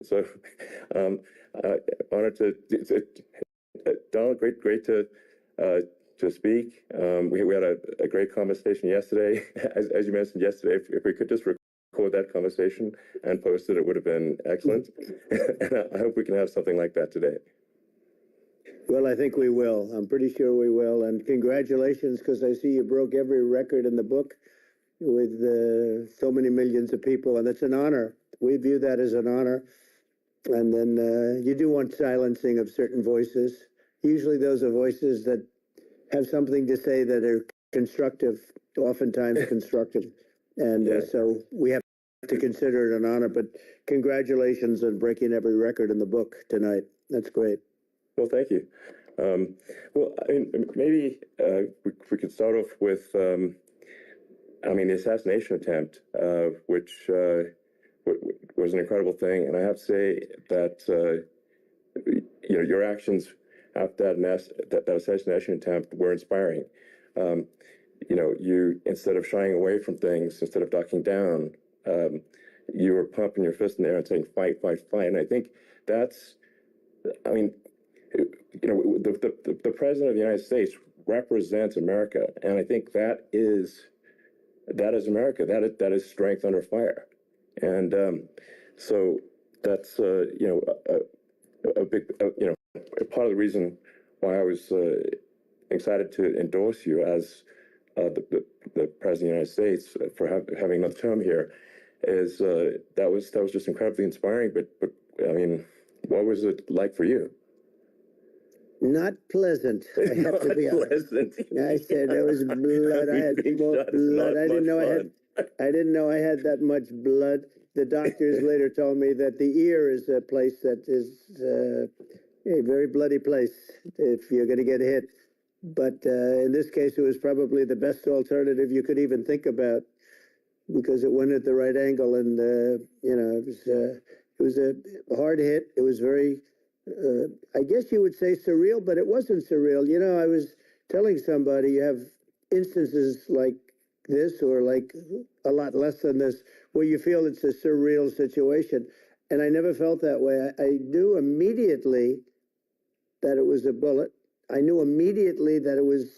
So, um, honored Donald, great to speak. We had a great conversation yesterday. As you mentioned yesterday, if we could just record that conversation and post it, it would have been excellent. And I hope we can have something like that today. Well, I think we will. I'm pretty sure we will. And congratulations, because I see you broke every record in the book with so many millions of people, and it's an honor. We view that as an honor. And then you do want silencing of certain voices. Usually those are voices that have something to say that are constructive, oftentimes constructive. And so we have to consider it an honor. But congratulations on breaking every record in the book tonight. That's great. Well, thank you. Well, I mean, maybe we could start off with, I mean, the assassination attempt, which was an incredible thing. And I have to say that, you know, your actions after that assassination attempt were inspiring. You know, you, instead of shying away from things, instead of ducking down, you were pumping your fist in the air and saying, fight, fight, fight. And I think that's, I mean, you know, the president of the United States represents America. And I think that is America. That is strength under fire. And so that's, you know, a big, you know, part of the reason why I was excited to endorse you as the president of the United States for having another term here is that was just incredibly inspiring. But I mean, what was it like for you? Not pleasant. I have to be honest. I said there was blood. I had more blood. I didn't know I had that much blood. The doctors later told me that the ear is a place that is a very bloody place if you're going to get hit. But in this case, it was probably the best alternative you could even think about because it went at the right angle. And, you know, it was a hard hit. It was very, I guess you would say surreal, but it wasn't surreal. You know, I was telling somebody you have instances like this or like a lot less than this where you feel it's a surreal situation. And I never felt that way. I knew immediately that it was a bullet. I knew immediately that it was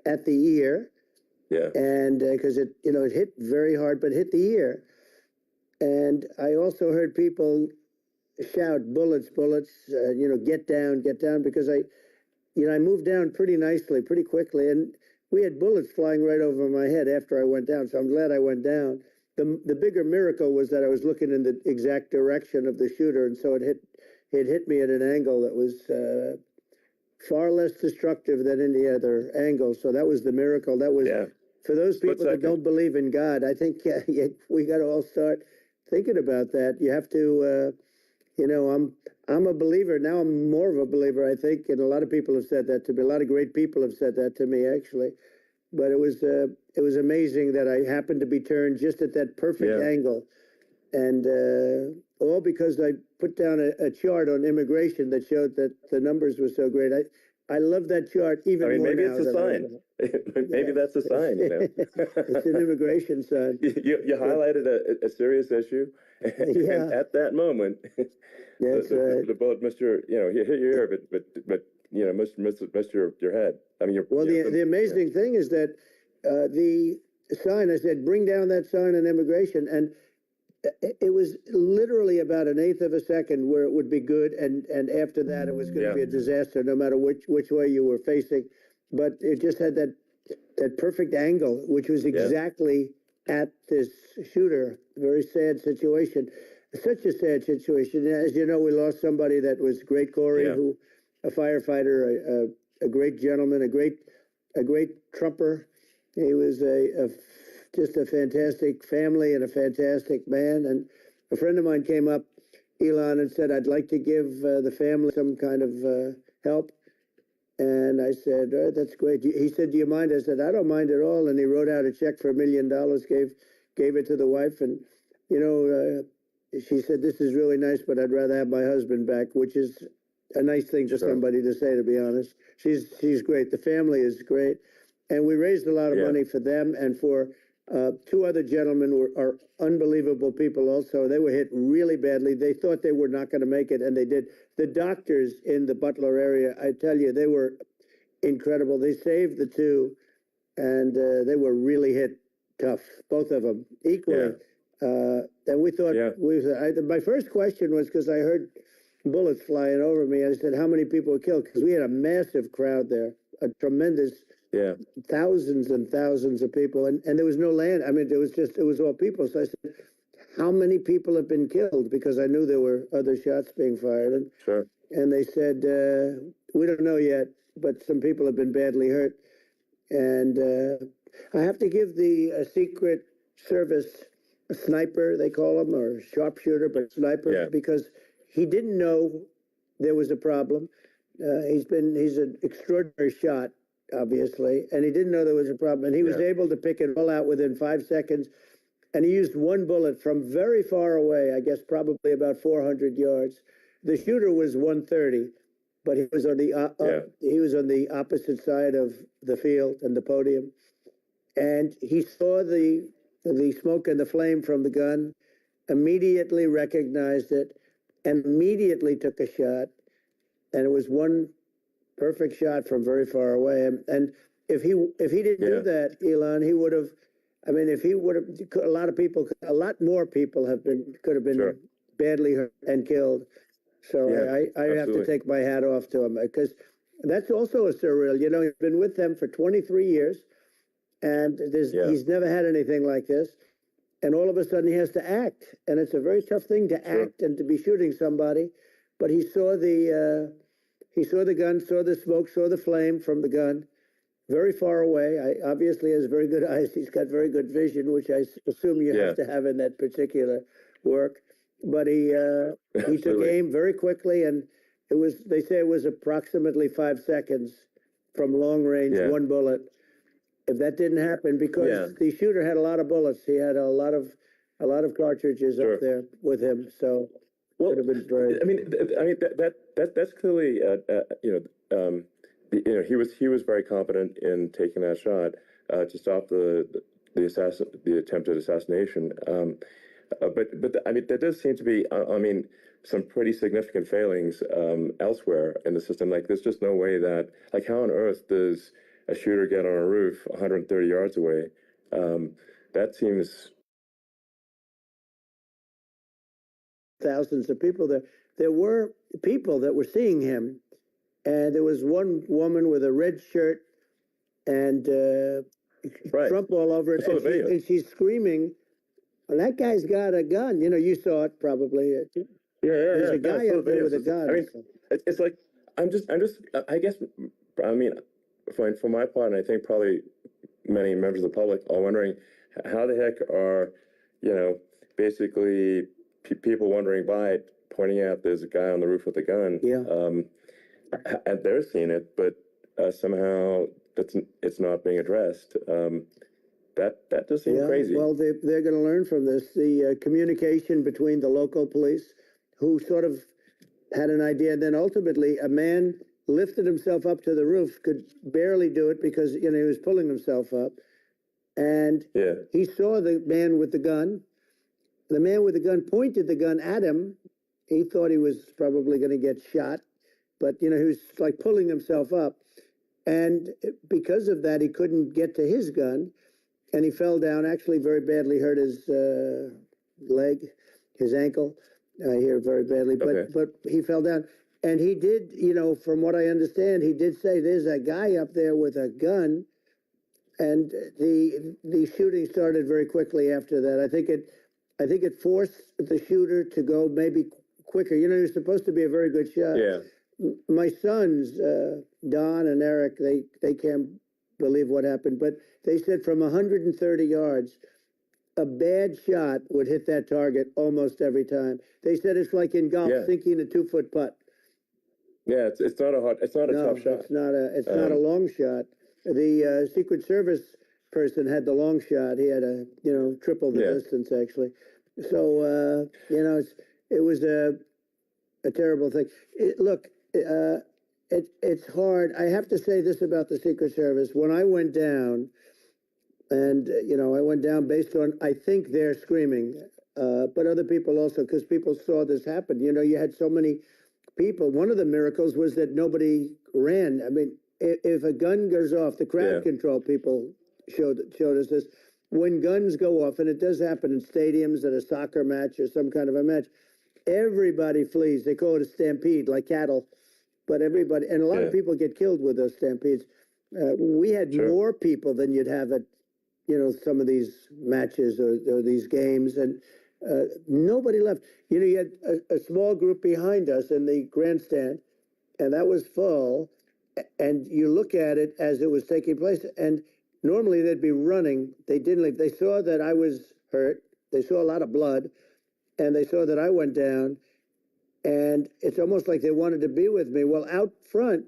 at the ear. Yeah. And because it, you know, it hit very hard, but hit the ear. And I also heard people shout, bullets, bullets, you know, get down, because I moved down pretty nicely, pretty quickly. And we had bullets flying right over my head after I went down. So I'm glad I went down. The bigger miracle was that I was looking in the exact direction of the shooter. And so it hit me at an angle that was far less destructive than any other angle. So that was the miracle. That was, for those people that don't believe in God, I think we got to all start thinking about that. You have to, you know, I'm a believer. Now I'm more of a believer, I think. And a lot of people have said that to me. A lot of great people have said that to me, actually. But it was amazing that I happened to be turned just at that perfect angle. And all because I put down a chart on immigration that showed that the numbers were so great. I love that chart even more now. Maybe it's a sign. Maybe that's a sign, you know. It's an immigration sign. You highlighted a serious issue. And at that moment, the bullet missed your, you know, hit your ear, but you know, missed your head. I mean, well, the amazing thing is that the sign, I said, bring down that sign on immigration, and it was literally about an eighth of a second where it would be good, and after that it was going to be a disaster, no matter which way you were facing. But it just had that perfect angle, which was exactly at this shooter. Very sad situation. Such a sad situation. As you know, we lost somebody that was great, Corey, who a firefighter, a great gentleman, a great trumper. He was just a fantastic family and a fantastic man. And a friend of mine came up, Elon, and said, I'd like to give the family some kind of help. And I said, that's great. He said, do you mind? I said, I don't mind at all. And he wrote out a check for $1 million, gave it to the wife. And, you know, she said, this is really nice, but I'd rather have my husband back, which is a nice thing for somebody to say, to be honest. She's great. The family is great. And we raised a lot of money for them and for Two other gentlemen are unbelievable people also. They were hit really badly. They thought they were not going to make it, and they did. The doctors in the Butler area, I tell you, they were incredible. They saved the two, and they were really hit tough, both of them, equally. And we thought, my first question was, because I heard bullets flying over me, I said, how many people were killed? Because we had a massive crowd there, a tremendous, thousands and thousands of people, and there was no land. I mean, it was all people. So I said, how many people have been killed? Because I knew there were other shots being fired. And they said, we don't know yet, but some people have been badly hurt. And I have to give the Secret Service a sniper, they call him, or sharpshooter, but sniper, because he didn't know there was a problem. He's an extraordinary shot, obviously, and he didn't know there was a problem. And he was able to pick it all out within 5 seconds. And he used one bullet from very far away, I guess probably about 400 yards. The shooter was 130, but he was on the opposite side of the field and the podium. And he saw the smoke and the flame from the gun, immediately recognized it, and immediately took a shot. And it was one perfect shot from very far away. And if he didn't do that, Elon, he would have. I mean, if he would have, a lot more people could have been badly hurt and killed. So I have to take my hat off to him, because that's also a surreal. You know, he's been with them for 23 years, and he's never had anything like this. And all of a sudden, he has to act, and it's a very tough thing to act and to be shooting somebody. But he saw the gun, saw the smoke, saw the flame from the gun, very far away. Obviously has very good eyes. He's got very good vision, which I assume you have to have in that particular work. But he took aim very quickly, and they say it was approximately 5 seconds from long range, one bullet. If that didn't happen, because the shooter had a lot of bullets, he had a lot of cartridges up there with him. So would have been very. I mean, that's clearly he was very competent in taking that shot to stop the attempted assassination. But I mean, there does seem to be some pretty significant failings elsewhere in the system. Like, there's just no way that, like, how on earth does a shooter get on a roof 130 yards away? That seems. Thousands of people there. There were people that were seeing him, and there was one woman with a red shirt and Trump all over it, and she's screaming, well, that guy's got a gun. You know, you saw it probably. There's a guy up there with a gun. I mean, it's like, I guess, I mean, for my part, and I think probably many members of the public are wondering, how the heck are, basically people wandering by pointing out there's a guy on the roof with a gun. And they're seeing it, but somehow it's not being addressed. That does seem crazy. Well, they're going to learn from this. The communication between the local police, who sort of had an idea, and then ultimately a man lifted himself up to the roof, could barely do it because he was pulling himself up, and he saw the man with the gun. The man with the gun pointed the gun at him. He thought he was probably going to get shot, but he was like pulling himself up, and because of that, he couldn't get to his gun. And he fell down, actually very badly hurt his leg, his ankle here very badly. But he fell down. And he did, from what I understand, he did say there's a guy up there with a gun. And the shooting started very quickly after that. I think it forced the shooter to go maybe quicker. He was supposed to be a very good shot. My sons, Don and Eric, they can't believe what happened, but they said from 130 yards, a bad shot would hit that target almost every time. They said it's like in golf, sinking a 2-foot putt. Yeah, it's not a tough shot. It's not a long shot. The Secret Service person had the long shot. He had triple the distance actually. So it was a terrible thing. It's hard. I have to say this about the Secret Service. When I went down, And I went down based on, I think, their screaming, but other people also, because people saw this happen. You had so many people. One of the miracles was that nobody ran. I mean, if a gun goes off, the crowd control people showed us this. When guns go off, and it does happen in stadiums at a soccer match or some kind of a match, everybody flees. They call it a stampede, like cattle. But everybody, and a lot of people get killed with those stampedes. We had more people than you'd have at, some of these matches or these games, and nobody left. You had a small group behind us in the grandstand, and that was full. And you look at it as it was taking place, and normally they'd be running. They didn't leave. They saw that I was hurt. They saw a lot of blood, and they saw that I went down. And it's almost like they wanted to be with me. Well, out front,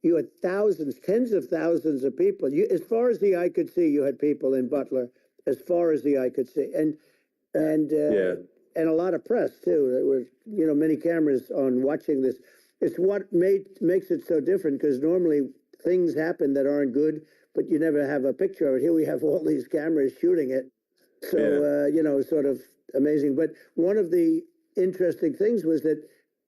you had thousands, tens of thousands of people. As far as the eye could see, you had people in Butler, as far as the eye could see, and a lot of press too. There were many cameras on watching this. It's what makes it so different, because normally things happen that aren't good, but you never have a picture of it. Here we have all these cameras shooting it, so sort of amazing. But one of the interesting things was that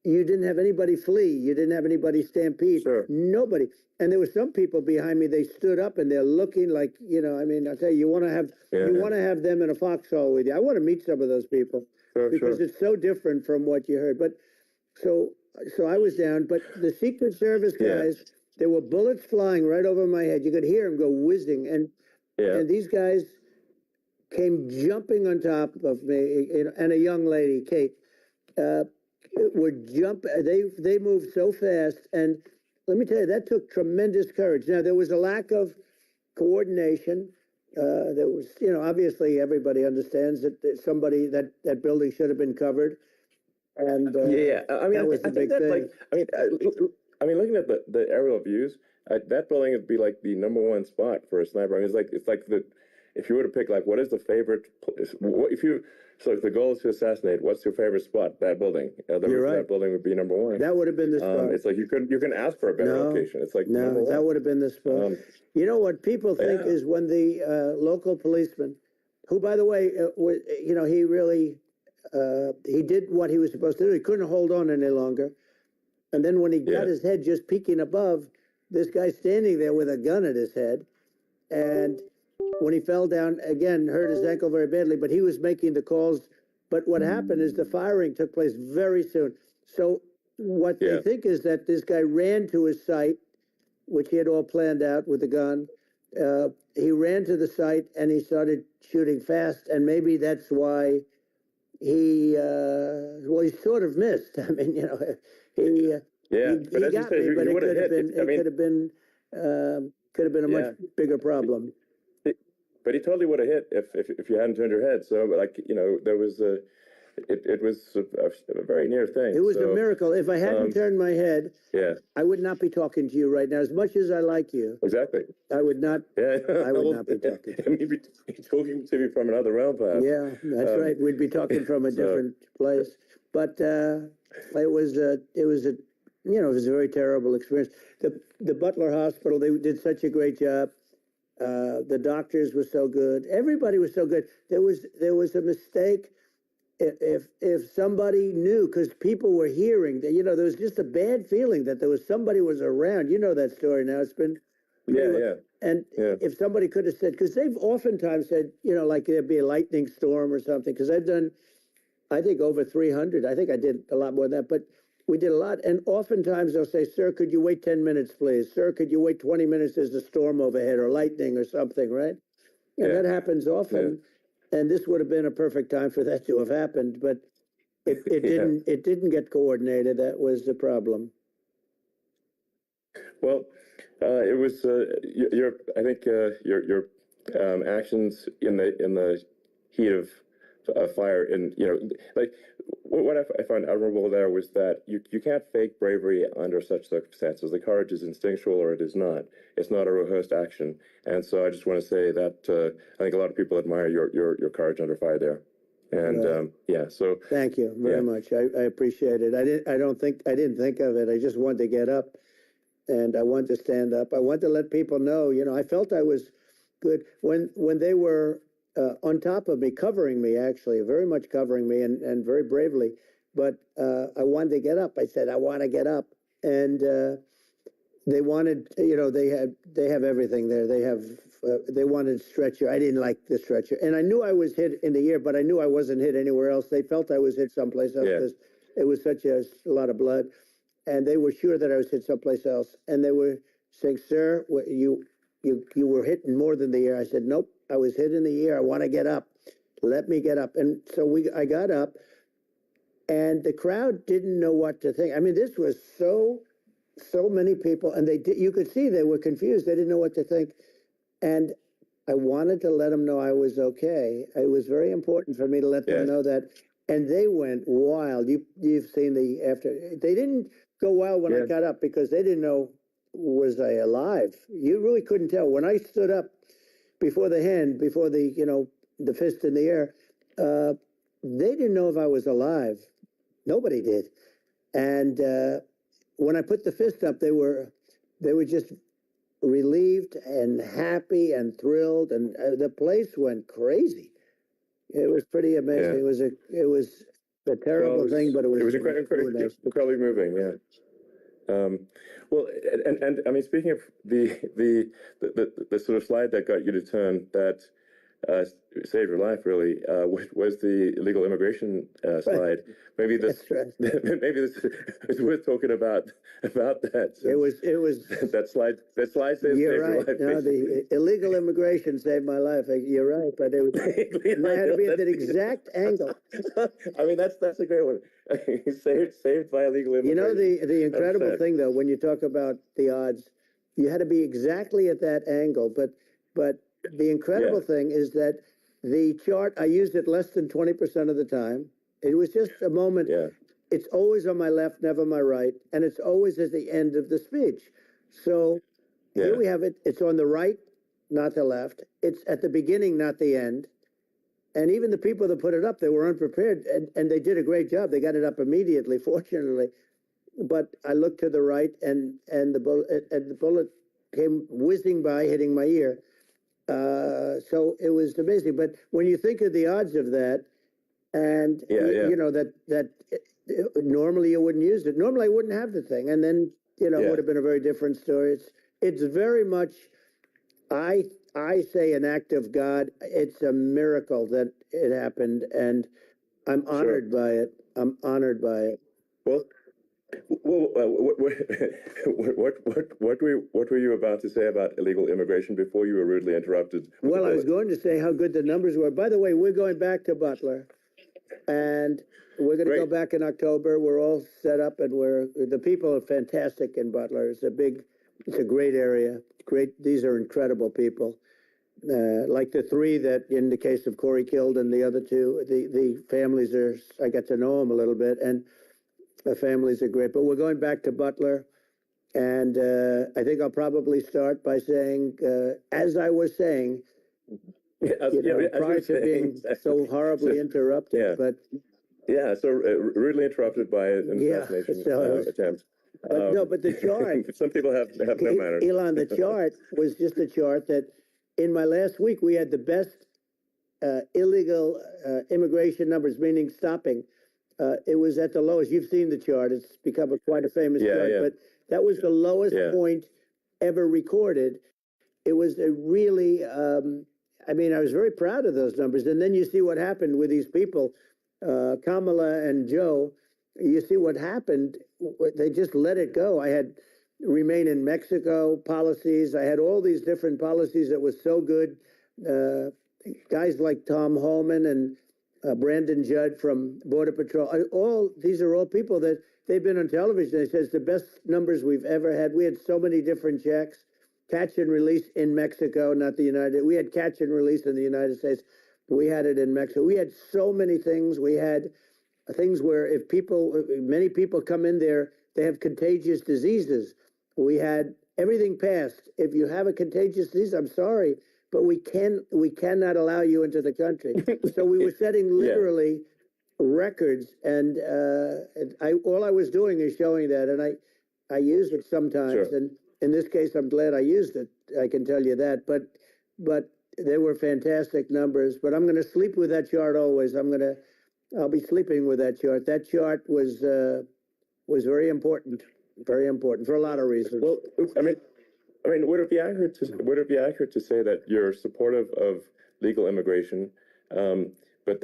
you didn't have anybody flee. You didn't have anybody stampede. Nobody. And there were some people behind me. They stood up and they're looking like, I mean, I'll tell you, you want to have them in a foxhole with you. I want to meet some of those people because it's so different from what you heard. But so I was down, but the Secret Service guys, there were bullets flying right over my head. You could hear them go whizzing. And these guys came jumping on top of me, and a young lady, Kate, would jump. They moved so fast, and let me tell you, that took tremendous courage. Now, there was a lack of coordination. There was, obviously everybody understands that somebody that building should have been covered, and I mean, that was the big thing. I mean, looking at the aerial views, that building would be like the #1 spot for a sniper. I mean, it's like if you were to pick, like, what is the favorite? So if the goal is to assassinate, what's your favorite spot? That building. You're right. That building would be #1. That would have been the spot. It's like you can ask for a better location. It's like no, that would have been the spot. What people think is when the local policeman, who, by the way, he really he did what he was supposed to do. He couldn't hold on any longer, and then when he got his head just peeking above, this guy standing there with a gun at his head, and when he fell down, again, hurt his ankle very badly, but he was making the calls. But what happened is the firing took place very soon. So what they think is that this guy ran to his site, which he had all planned out with the gun. He ran to the site and he started shooting fast, and maybe that's why he sort of missed. I mean, he got me, but it could have been a much bigger problem. But he totally would have hit if you hadn't turned your head. So, there was it was a very near thing. It was a miracle. If I hadn't turned my head, I would not be talking to you right now. As much as I like you, exactly, I would not. I would not be talking. You'd be talking to me from another realm, perhaps. Yeah, that's right. We'd be talking from a different place. But it was a very terrible experience. The Butler Hospital, they did such a great job. The doctors were so good. Everybody was so good. There was a mistake. If somebody knew, because people were hearing that, there was just a bad feeling that somebody was around. You know that story now. It's been if somebody could have said, because they've oftentimes said, like there'd be a lightning storm or something. Because I've done, I think, over 300. I think I did a lot more than that, but we did a lot. And oftentimes they'll say, "Sir, could you wait 10 minutes, please? Sir, could you wait 20 minutes? There's a storm overhead or lightning or something," right? And that happens often. And this would have been a perfect time for that to have happened, but it didn't. It didn't get coordinated. That was the problem. Well, it was I think your actions in the heat of fire, and what I found admirable there was that you can't fake bravery under such circumstances. The courage is instinctual, or it is not. It's not a rehearsed action. And so I just want to say that I think a lot of people admire your courage under fire there. And so thank you very much. I appreciate it. I didn't think of it. I just wanted to get up, and I wanted to stand up. I wanted to let people know. I felt I was good. When they were on top of me, covering me, actually, very much covering me, and very bravely. But I wanted to get up. I said, I want to get up, and they wanted, they have everything there. They wanted stretcher. I didn't like the stretcher, and I knew I was hit in the ear, but I knew I wasn't hit anywhere else. They felt I was hit someplace else because it was such a lot of blood, and they were sure that I was hit someplace else. And they were saying, "Sir, you were hit more than the ear." I said, "Nope, I was hit in the ear. I want to get up. Let me get up." And so I got up, and the crowd didn't know what to think. I mean, this was so many people, and you could see they were confused. They didn't know what to think. And I wanted to let them know I was okay. It was very important for me to let them know that. And they went wild. You've seen the after. They didn't go wild when I got up because they didn't know, was I alive? You really couldn't tell. When I stood up before the fist in the air, they didn't know if I was alive. Nobody did. And when I put the fist up, they were just relieved and happy and thrilled, and the place went crazy. It was pretty amazing. It was a terrible thing, but it was incredibly moving. Yeah. Well, and I mean, speaking of the sort of slide that got you to turn, that saved your life, really, was the illegal immigration slide. Maybe this maybe this is worth talking about that. It was that slide saved your life. No, the illegal immigration saved my life. You're right, but it had to be at that exact angle. I mean, that's a great one. saved by illegal immigration. You know, the incredible thing, though, when you talk about the odds, you had to be exactly at that angle. But the incredible thing is that the chart, I used it less than 20% of the time. It was just a moment. Yeah. It's always on my left, never my right, and it's always at the end of the speech. So here we have it. It's on the right, not the left. It's at the beginning, not the end. And even the people that put it up, they were unprepared, and they did a great job. They got it up immediately, fortunately. But I looked to the right, and the bullet came whizzing by, hitting my ear. So it was amazing. But when you think of the odds of that, and you know that normally you wouldn't use it. Normally I wouldn't have the thing, and then it would have been a very different story. It's very much, I say, an act of God. It's a miracle that it happened, and I'm honored by it. I'm honored by it. Well, what were you about to say about illegal immigration before you were rudely interrupted? Well, I was going to say how good the numbers were. By the way, we're going back to Butler, and we're going to go back in October. We're all set up, and the people are fantastic in Butler. It's a great area. These are incredible people. Like the three that, in the case of Corey killed, and the other two, the families I got to know them a little bit, and the families are great. But we're going back to Butler, and I think I'll probably start by saying, as I was saying, prior to being so horribly interrupted, but so rudely interrupted by an assassination attempt. No, but the chart. Some people have no manners. Elon, the chart was just a chart that in my last week we had the best illegal immigration numbers, meaning stopping. It was at the lowest. You've seen the chart. It's become quite a famous chart. But that was the lowest point ever recorded. It was a really, I was very proud of those numbers. And then you see what happened with these people, Kamala and Joe. You see what happened. They just let it go. I had remain in Mexico policies. I had all these different policies that was so good. Guys like Tom Holman and Brandon Judd from Border Patrol. These are all people that they've been on television. They says the best numbers we've ever had. We had so many different checks, catch and release in Mexico, not the United. We had catch and release in the United States. We had it in Mexico. We had so many things. We had things where many people come in there, they have contagious diseases. We had everything passed. If you have a contagious disease, I'm sorry, but we cannot allow you into the country. So we were setting literally records, and all I was doing is showing that, and I use it sometimes. Sure. And in this case, I'm glad I used it. I can tell you that. But but they were fantastic numbers. But I'm going to sleep with that chart always. I'll be sleeping with that chart. That chart was very important for a lot of reasons. Well, I mean, would it be accurate to say that you're supportive of legal immigration, but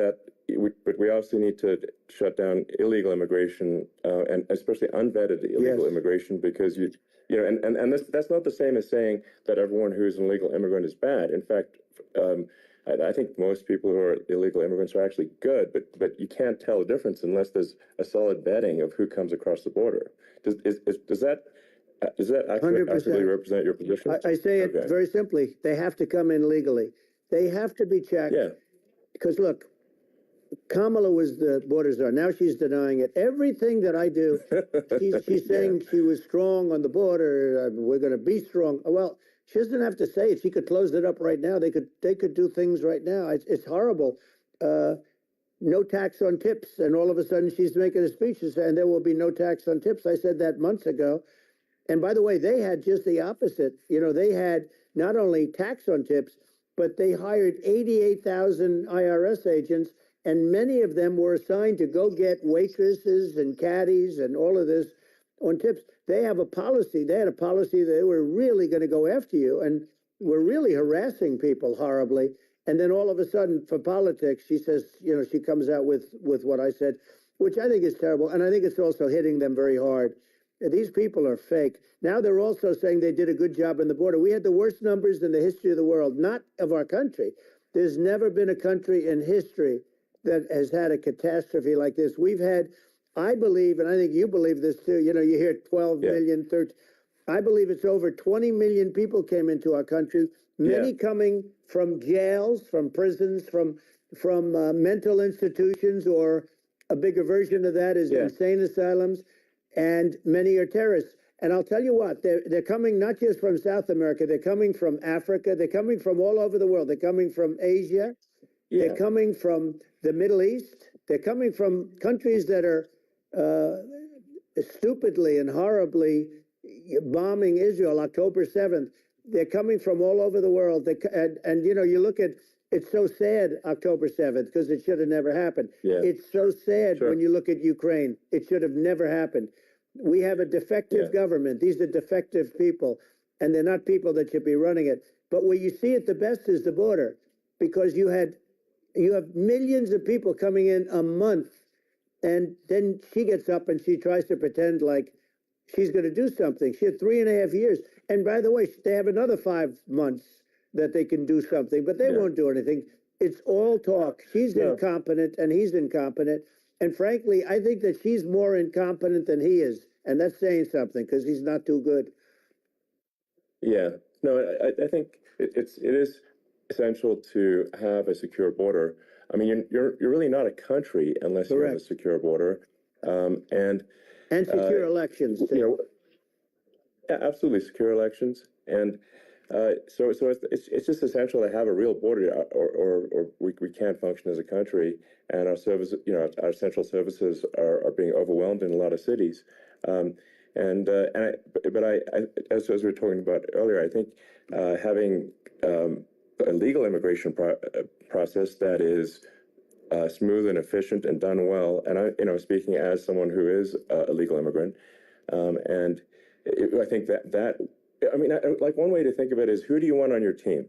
but we also need to shut down illegal immigration, and especially unvetted illegal immigration, because and that's not the same as saying that everyone who's an illegal immigrant is bad. In fact, I think most people who are illegal immigrants are actually good, but you can't tell the difference unless there's a solid vetting of who comes across the border. Does that accurately represent your position? I say it very simply. They have to come in legally. They have to be checked. Yeah. Because look, Kamala was the border czar. Now she's denying it. Everything that I do, she's saying she was strong on the border. We're going to be strong. Well, she doesn't have to say it. She could close it up right now. They could do things right now. It's horrible. No tax on tips, and all of a sudden she's making a speech and there will be no tax on tips. I said that months ago. And by the way, they had just the opposite. They had not only tax on tips, but they hired 88,000 IRS agents, and many of them were assigned to go get waitresses and caddies and all of this on tips. They have a policy. They had a policy that they were really going to go after you and were really harassing people horribly. And then all of a sudden, for politics, she says, she comes out with what I said, which I think is terrible. And I think it's also hitting them very hard. These people are fake. Now they're also saying they did a good job on the border. We had the worst numbers in the history of the world, not of our country. There's never been a country in history that has had a catastrophe like this. We've had, I believe, and I think you believe this too, you hear 12 million, 13. I believe it's over 20 million people came into our country, many coming from jails, from prisons, from mental institutions, or a bigger version of that is insane asylums. And many are terrorists. And I'll tell you what, they're coming not just from South America, they're coming from Africa, they're coming from all over the world. They're coming from Asia, they're coming from the Middle East, they're coming from countries that are stupidly and horribly bombing Israel October 7th. They're coming from all over the world. And you look at, it's so sad, October 7th, because it should have never happened. Yeah. It's so sad when you look at Ukraine. It should have never happened. We have a defective government. These are defective people, and they're not people that should be running it. But where you see it the best is the border, because you have millions of people coming in a month, and then she gets up and she tries to pretend like she's going to do something. She had 3.5 years. And by the way, they have another 5 months that they can do something, but they won't do anything. It's all talk. She's incompetent and he's incompetent. And frankly, I think that she's more incompetent than he is. And that's saying something, because he's not too good. Yeah. No, I think it is essential to have a secure border. I mean, you're really not a country unless you have a secure border. And secure elections. Yeah, absolutely, secure elections. And so it's just essential to have a real border, or we can't function as a country, and our service, our central services are being overwhelmed in a lot of cities. But as we were talking about earlier, I think having a legal immigration process that is smooth and efficient and done well, and I, speaking as someone who is a legal immigrant, I think that. I mean, like one way to think of it is, who do you want on your team?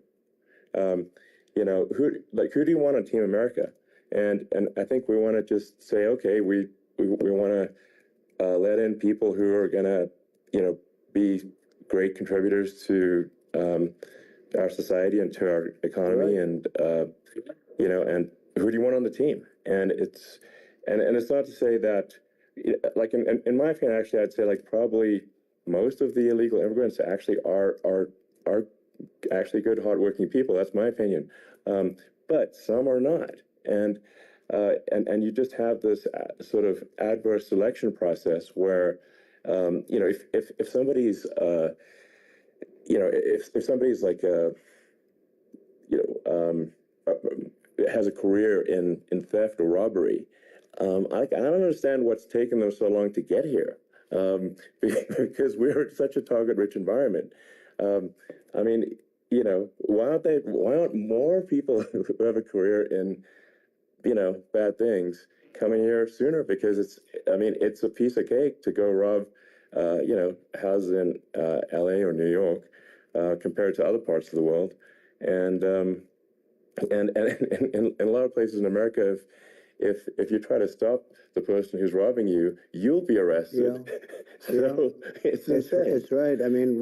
Who do you want on Team America? And I think we want to just say, okay, we want to let in people who are going to, be great contributors to our society and to our economy, and and who do you want on the team? And it's not to say that, like in my opinion, actually, I'd say like probably most of the illegal immigrants actually are actually good, hardworking people. That's my opinion. But some are not, and you just have this sort of adverse selection process where, if somebody's, if somebody's like has a career in theft or robbery, I don't understand what's taken them so long to get here. Because we're such a target-rich environment. I mean, why aren't more people who have a career in, bad things coming here sooner? Because it's a piece of cake to go rob, houses in LA or New York, compared to other parts of the world. And in a lot of places in America, if you try to stop the person who's robbing you, you'll be arrested. Yeah. So it's insane. It's right. I mean,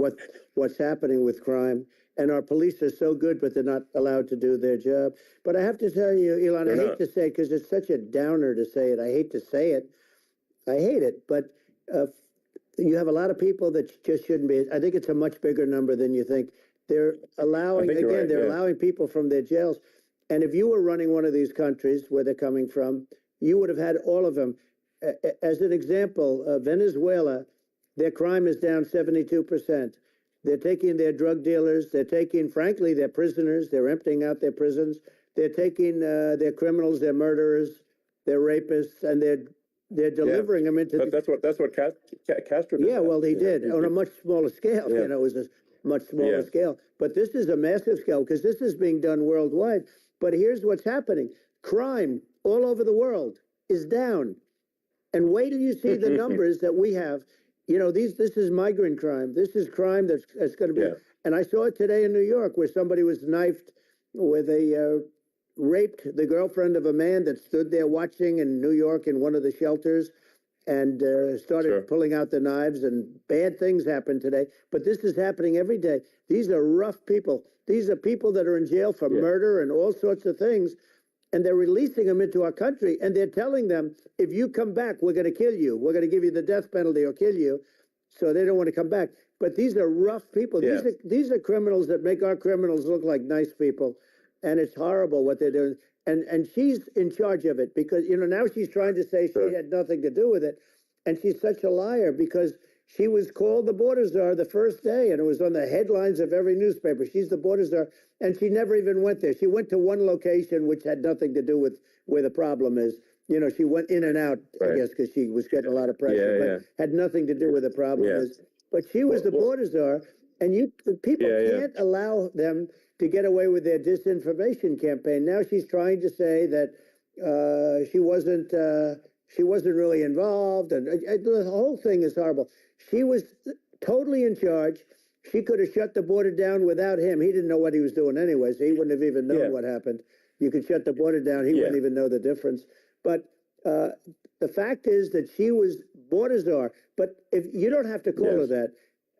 what's happening with crime, and our police are so good, but they're not allowed to do their job. But I have to tell you, Elon, I hate to say it because it's such a downer to say it. I hate to say it. I hate it, but you have a lot of people that just shouldn't be. I think it's a much bigger number than you think. They're allowing, again, right, they're allowing people from their jails. And if you were running one of these countries where they're coming from, you would have had all of them. As an example, Venezuela, their crime is down 72%. They're taking their drug dealers. They're taking, frankly, their prisoners. They're emptying out their prisons. They're taking their criminals, their murderers, their rapists, and they're delivering them into. But that's what Castro did. Yeah, well, he did on a much smaller scale. Yeah. It was a much smaller scale. But this is a massive scale because this is being done worldwide. But here's what's happening: crime all over the world is down. And wait till you see the numbers that we have. This is migrant crime. This is crime that's going to be. Yeah. And I saw it today in New York where somebody was knifed with raped the girlfriend of a man that stood there watching in New York in one of the shelters and started pulling out the knives, and bad things happened today. But this is happening every day. These are rough people. These are people that are in jail for murder and all sorts of things. And they're releasing them into our country, and they're telling them, if you come back, we're going to kill you. We're going to give you the death penalty or kill you. So they don't want to come back. But these are rough people. Yeah. These are criminals that make our criminals look like nice people. And it's horrible what they're doing. And she's in charge of it because, now she's trying to say she had nothing to do with it. And she's such a liar because she was called the border czar the first day, and it was on the headlines of every newspaper. She's the border czar, and she never even went there. She went to one location which had nothing to do with where the problem is. She went in and out, I guess, because she was getting a lot of pressure, but had nothing to do with the problem is. But she was the border czar, and people can't allow them to get away with their disinformation campaign. Now she's trying to say that she wasn't really involved, and the whole thing is horrible. She was totally in charge. She could have shut the border down without him. He didn't know what he was doing anyway, so he wouldn't have even known what happened. You could shut the border down. He wouldn't even know the difference. But the fact is that she was border czar. But if you don't have to call her that,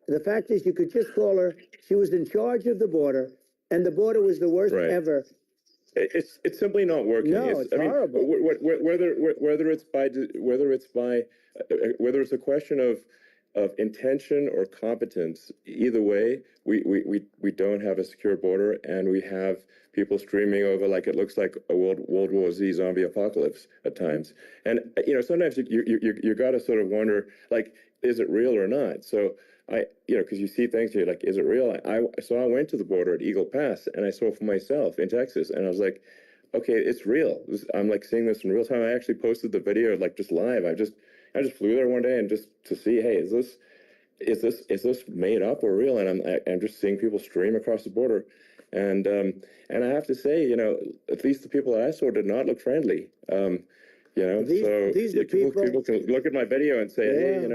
the fact is you could just call her, she was in charge of the border, and the border was the worst ever. It's simply not working. No, it's horrible. Whether it's a question of intention or competence, either way, we don't have a secure border, and we have people streaming over like it looks like a World War Z zombie apocalypse at times. And sometimes you got to sort of wonder, like, is it real or not? So because you see things, you're like, is it real? So I went to the border at Eagle Pass, and I saw for myself in Texas, and I was like, okay, it's real. I'm like seeing this in real time. I actually posted the video like just live. I just flew there one day and just to see, hey, is this made up or real? And I'm just seeing people stream across the border, and I have to say, at least the people that I saw did not look friendly. These are people can look at my video and say, hey,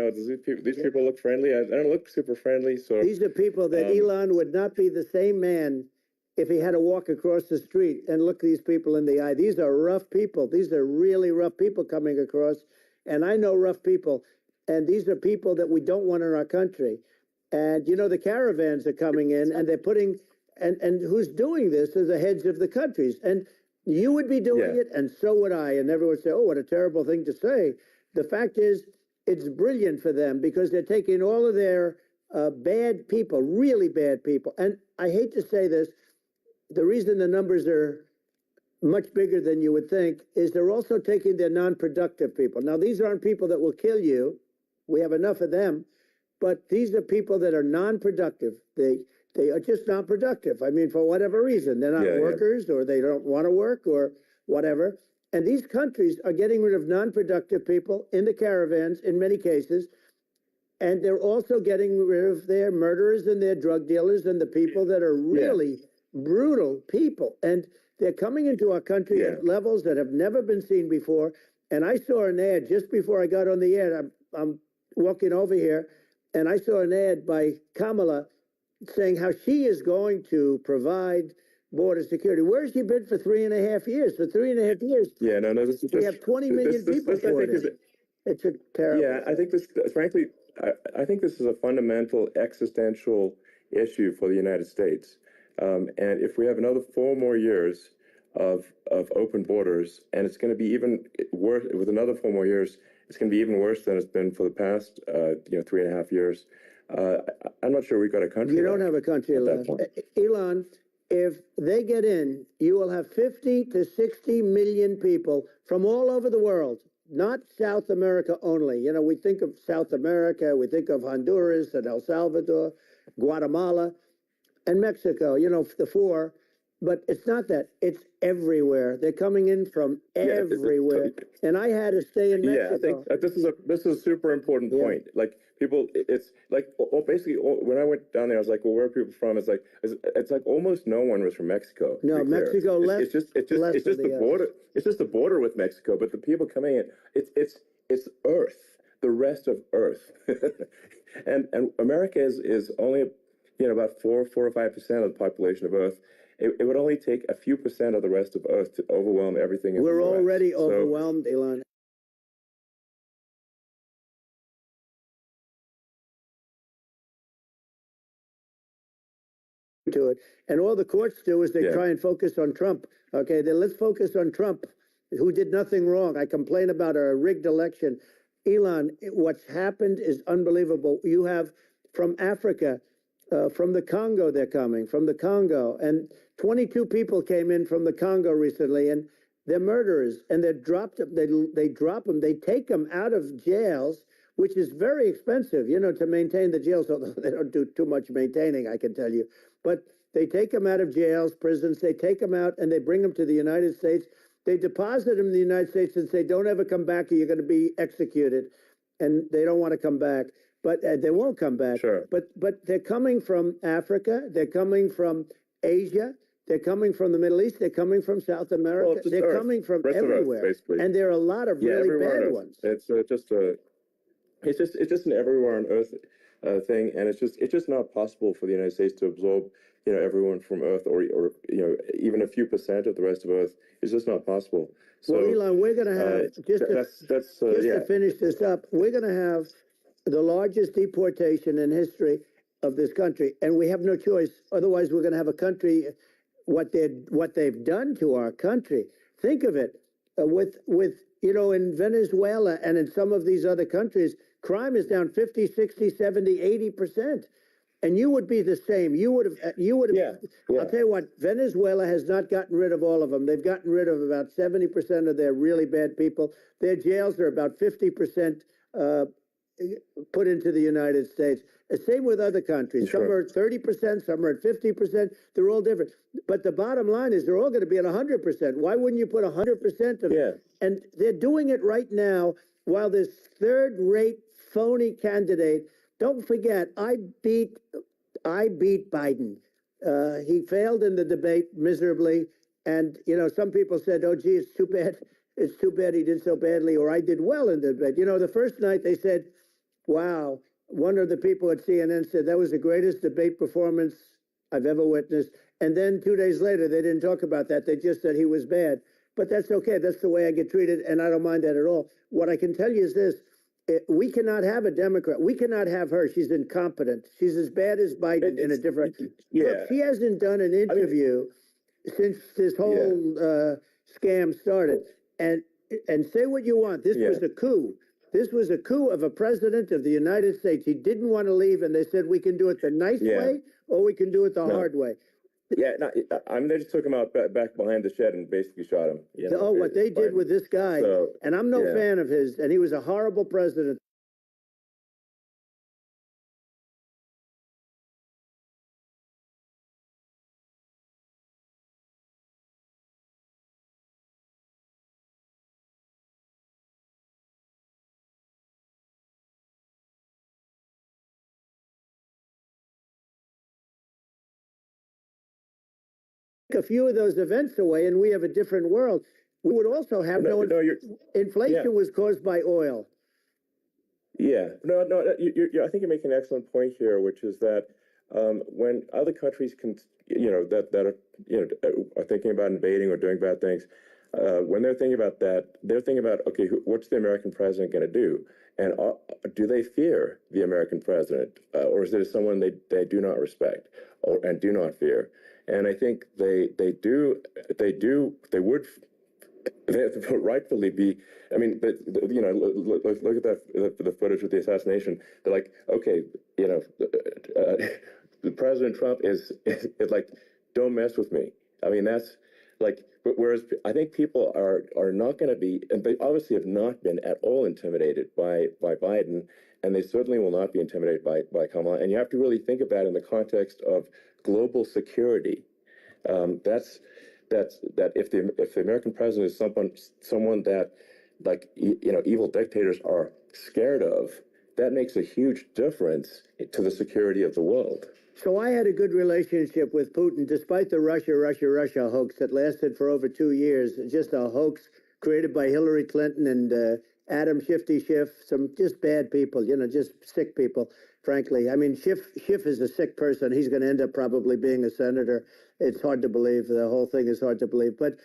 these people look friendly. I don't look super friendly. So these are people that Elon would not be the same man if he had to walk across the street and look these people in the eye. These are rough people. These are really rough people coming across. And I know rough people. And these are people that we don't want in our country. And, the caravans are coming in, and they're putting, and who's doing this are the heads of the countries. And you would be doing it, and so would I. And everyone would say, oh, what a terrible thing to say. The fact is, it's brilliant for them because they're taking all of their bad people, really bad people. And I hate to say this, the reason the numbers are much bigger than you would think is they're also taking their non-productive people. Now, these aren't people that will kill you. We have enough of them. But these are people that are non-productive. They are just not productive. I mean, for whatever reason, they're not workers, or they don't want to work, or whatever. And these countries are getting rid of non-productive people in the caravans in many cases. and they're also getting rid of their murderers and their drug dealers and the people that are really brutal people. And they're coming into our country at levels that have never been seen before. And I saw an ad just before I got on the air. I'm walking over here, and I saw an ad by Kamala saying how she is going to provide border security. Where has she been for 3.5 years? For 3.5 years, Yeah, no, this is we have 20 million people this, I think, is, it's a terrible. yeah, I think this, frankly, I think this is a fundamental existential issue for the United States. And if we have another 4 more years of open borders, and it's going to be even worse with another 4 more years, it's going to be even worse than it's been for the past, 3.5 years. I'm not sure we've got a country. You don't have a country left. Elon, if they get in, you will have 50 to 60 million people from all over the world, not South America only. You know, we think of South America, we think of Honduras and El Salvador, Guatemala, and Mexico, you know, the four. But it's not that. It's everywhere. They're coming in from everywhere. And I had to stay in Mexico. Yeah, I think this is a super important point. Like people, it's like basically when I went down there, I was like, well, where are people from? It's like almost no one was from Mexico. No, Mexico left. It's just the border. It's just the border with Mexico. But the people coming in, it's Earth, the rest of Earth, and America is only about 4 or 5% of the population of Earth. It would only take a few percent of the rest of Earth to overwhelm everything in the US. We're already overwhelmed, Elon. To it, and all the courts do is they try and focus on Trump. Okay, then let's focus on Trump, who did nothing wrong. I complain about a rigged election. Elon, what's happened is unbelievable. You have from Africa, from the Congo, they're coming from the Congo, and 22 people came in from the Congo recently, and they're murderers, and they dropped them. They drop them. They take them out of jails, which is very expensive, you know, to maintain the jails. Although they don't do too much maintaining, I can tell you. But they take them out of jails, prisons. They take them out, and they bring them to the United States. They deposit them in the United States and say, "Don't ever come back, or you're going to be executed." And they don't want to come back. But they won't come back. Sure. But they're coming from Africa. They're coming from Asia. They're coming from the Middle East. They're coming from South America. Well, they're coming from everywhere. Earth, and there are a lot of really bad ones. It's just an everywhere on Earth thing, and it's just not possible for the United States to absorb everyone from Earth or even a few percent of the rest of Earth. It's just not possible. So, well, Elon, we're going to have to finish this up. We're going to have the largest deportation in history of this country, and we have no choice. Otherwise, we're going to have a country. What they've done to our country. Think of it with in Venezuela and in some of these other countries, crime is down 50, 60, 70, 80%. And you would be the same. You would have. Yeah. I'll tell you what. Venezuela has not gotten rid of all of them. They've gotten rid of about 70% of their really bad people. Their jails are about 50% put into the United States. Same with other countries. Sure. Some are at 30%, some are at 50%. They're all different. But the bottom line is they're all going to be at 100%. Why wouldn't you put 100% of it? And they're doing it right now while this third-rate phony candidate. Don't forget, I beat Biden. He failed in the debate miserably. And, some people said, oh, gee, it's too bad. It's too bad he did so badly, or I did well in the debate. The first night they said, wow, one of the people at CNN said that was the greatest debate performance I've ever witnessed. And then 2 days later, they didn't talk about that. They just said he was bad. But that's okay. That's the way I get treated, and I don't mind that at all. What I can tell you is this. We cannot have a Democrat. We cannot have her. She's incompetent. She's as bad as Biden in a different... Look, she hasn't done an interview since this whole scam started. And say what you want. This was a coup. This was a coup of a president of the United States. He didn't want to leave, and they said, we can do it the nice way, or we can do it the hard way. Yeah, no, they just took him out back behind the shed and basically shot him. What they did with this guy, and I'm no fan of his, and he was a horrible president. a few of those events away and we have a different world. We would also have inflation was caused by oil. Yeah, I think you're making an excellent point here, which is that when other countries can, that are, are thinking about invading or doing bad things, when they're thinking about that, they're thinking about, okay, what's the American president going to do? And do they fear the American president, or is it someone they do not respect and do not fear? And I think they would. They rightfully be. I mean, look at the footage of the assassination. They're like, okay, President Trump is like, don't mess with me. I mean, that's like, whereas I think people are not going to be, and they obviously have not been at all intimidated by Biden, and they certainly will not be intimidated by Kamala. And you have to really think about it in the context of global security. That if the American president is someone that, like, evil dictators are scared of, that makes a huge difference to the security of the world. So I had a good relationship with Putin, despite the Russia hoax that lasted for over 2 years. Just a hoax created by Hillary Clinton and Adam Shifty Schiff, some just bad people, just sick people, frankly. I mean, Schiff is a sick person. He's going to end up probably being a senator. It's hard to believe. The whole thing is hard to believe. But,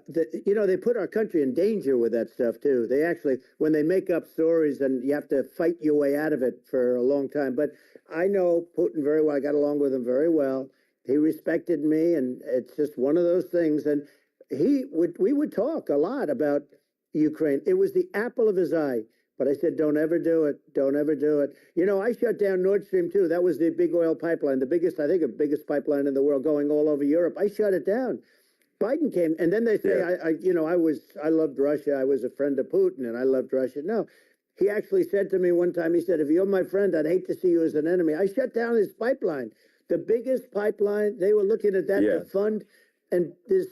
they put our country in danger with that stuff, too. They actually, when they make up stories, and you have to fight your way out of it for a long time. But I know Putin very well. I got along with him very well. He respected me, and it's just one of those things. And we would talk a lot about Ukraine. It was the apple of his eye. But I said, don't ever do it. Don't ever do it. I shut down Nord Stream 2. That was the big oil pipeline, the biggest pipeline in the world going all over Europe. I shut it down. Biden came, and then they say, I loved Russia. I was a friend of Putin, and I loved Russia. No, he actually said to me one time, he said, if you're my friend, I'd hate to see you as an enemy. I shut down his pipeline, the biggest pipeline. They were looking at that to fund, and this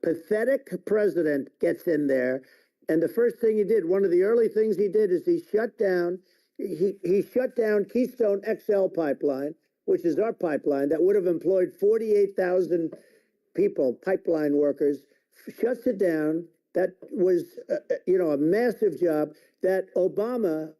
pathetic president gets in there. And the first thing he did, one of the early things he did, is he shut down Keystone XL pipeline, which is our pipeline that would have employed 48,000 people, pipeline workers, shuts it down. That was, a massive job that Obama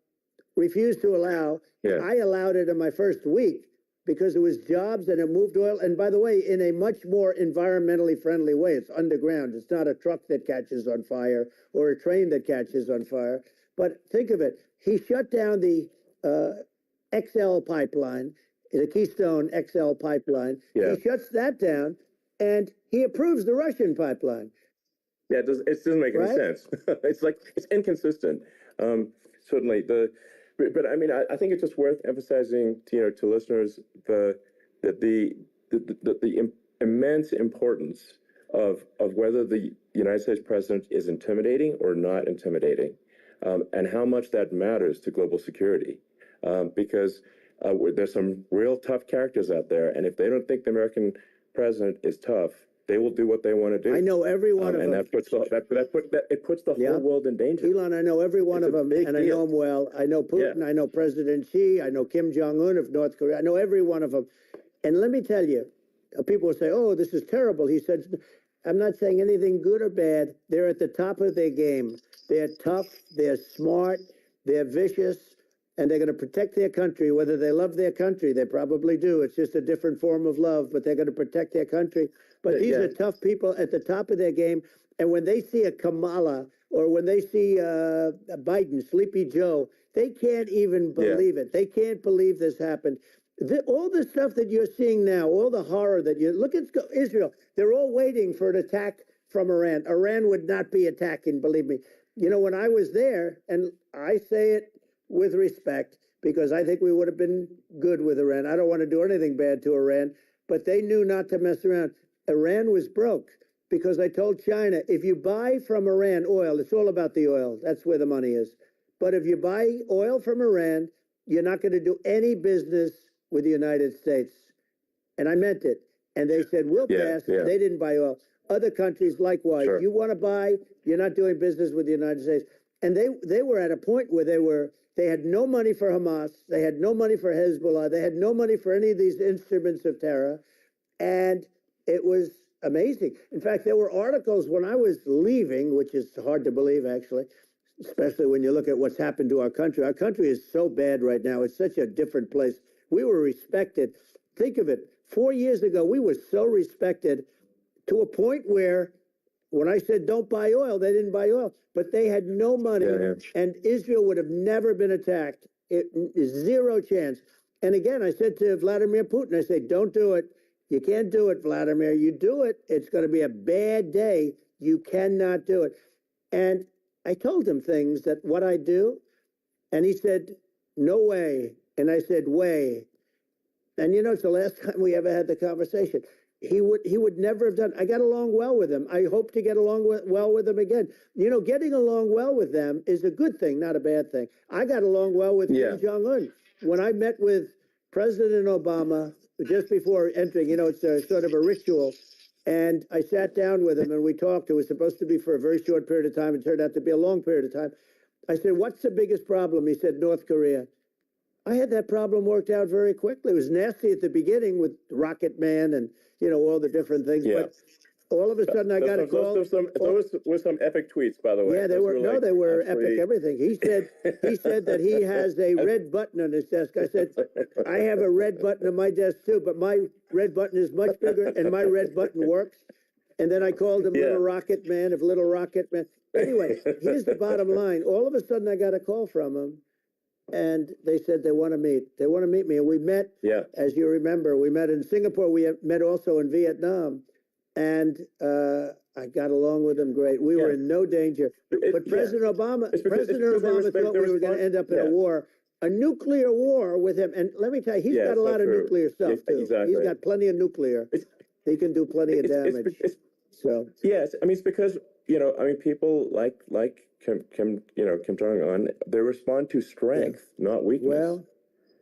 refused to allow. Yeah. I allowed it in my first week because it was jobs and it moved oil. And by the way, in a much more environmentally friendly way. It's underground. It's not a truck that catches on fire or a train that catches on fire. But think of it. He shut down the XL pipeline, the Keystone XL pipeline. Yeah. He shuts that down, and he approves the Russian pipeline. Yeah, it doesn't make any sense. It's inconsistent. Certainly, but I mean, I think it's just worth emphasizing to listeners the immense importance of whether the United States president is intimidating or not intimidating, and how much that matters to global security, because there's some real tough characters out there, and if they don't think the American president is tough, they will do what they want to do. I know every one of them. And that puts the whole world in danger. Elon, I know every one of them, and I know them well. I know Putin, I know President Xi, I know Kim Jong-un of North Korea. I know every one of them. And let me tell you, people will say, oh, this is terrible. He said, I'm not saying anything good or bad. They're at the top of their game. They're tough, they're smart, they're vicious, and they're going to protect their country, whether they love their country. They probably do. It's just a different form of love, but they're going to protect their country. But these are tough people at the top of their game. And when they see a Kamala or when they see Biden, Sleepy Joe, they can't even believe it. They can't believe this happened. All the stuff that you're seeing now, all the horror that you look at Israel, they're all waiting for an attack from Iran. Iran would not be attacking, believe me. When I was there, and I say it with respect, because I think we would have been good with Iran. I don't want to do anything bad to Iran, but they knew not to mess around. Iran was broke because I told China, if you buy from Iran oil, it's all about the oil. That's where the money is. But if you buy oil from Iran, you're not going to do any business with the United States. And I meant it. And they said, we'll pass. They didn't buy oil. Other countries, likewise. Sure. You want to buy, you're not doing business with the United States. And they were at a point where they had no money for Hamas. They had no money for Hezbollah. They had no money for any of these instruments of terror. And it was amazing. In fact, there were articles when I was leaving, which is hard to believe, actually, especially when you look at what's happened to our country. Our country is so bad right now. It's such a different place. We were respected. Think of it. 4 years ago, we were so respected to a point where when I said don't buy oil, they didn't buy oil, but they had no money, and Israel would have never been attacked. It is zero chance. And again, I said to Vladimir Putin, I said, don't do it. You can't do it, Vladimir. You do it, it's going to be a bad day. You cannot do it. And I told him things that what I do, and he said, no way. And I said, way. And you know, it's the last time we ever had the conversation. He would never have done. I got along well with him. I hope to get along well with him again. You know, getting along well with them is a good thing, not a bad thing. I got along well with Kim Jong Un. When I met with President Obama just before entering, you know, it's a sort of a ritual. And I sat down with him and we talked. It was supposed to be for a very short period of time. It turned out to be a long period of time. I said, what's the biggest problem? He said, North Korea. I had that problem worked out very quickly. It was nasty at the beginning with Rocket Man and, you know, all the different things. Yeah. But all of a sudden I got a call. Those were some epic tweets, by the way. Yeah, they were. No, they were epic. Everything. He said that he has a red button on his desk. I said, I have a red button on my desk too, but my red button is much bigger, and my red button works. And then I called him Little Rocket Man of Little Rocket Man. Anyway, here's the bottom line. All of a sudden I got a call from him. And they said they want to meet. They want to meet me. And we met, as you remember, we met in Singapore. We met also in Vietnam. And I got along with them great. We were in no danger. But President Obama thought we were going to end up in a war, a nuclear war with him. And let me tell you, he's got a lot of nuclear stuff, too. Exactly. He's got plenty of nuclear. He can do plenty of damage. So yes, I mean, it's because, you know, I mean, people like Kim Jong Un, they respond to strength, not weakness. Well,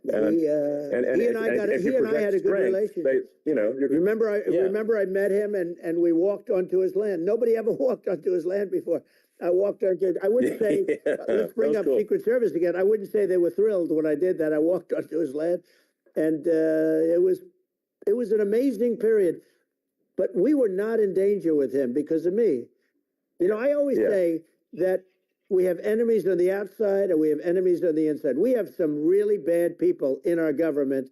he and I had a good relationship. Remember I met him and we walked onto his land. Nobody ever walked onto his land before. I walked onto. I wouldn't say. Let's bring up Secret Service again. I wouldn't say they were thrilled when I did that. I walked onto his land, and it was an amazing period. But we were not in danger with him because of me. You know, I always say that we have enemies on the outside and we have enemies on the inside. We have some really bad people in our government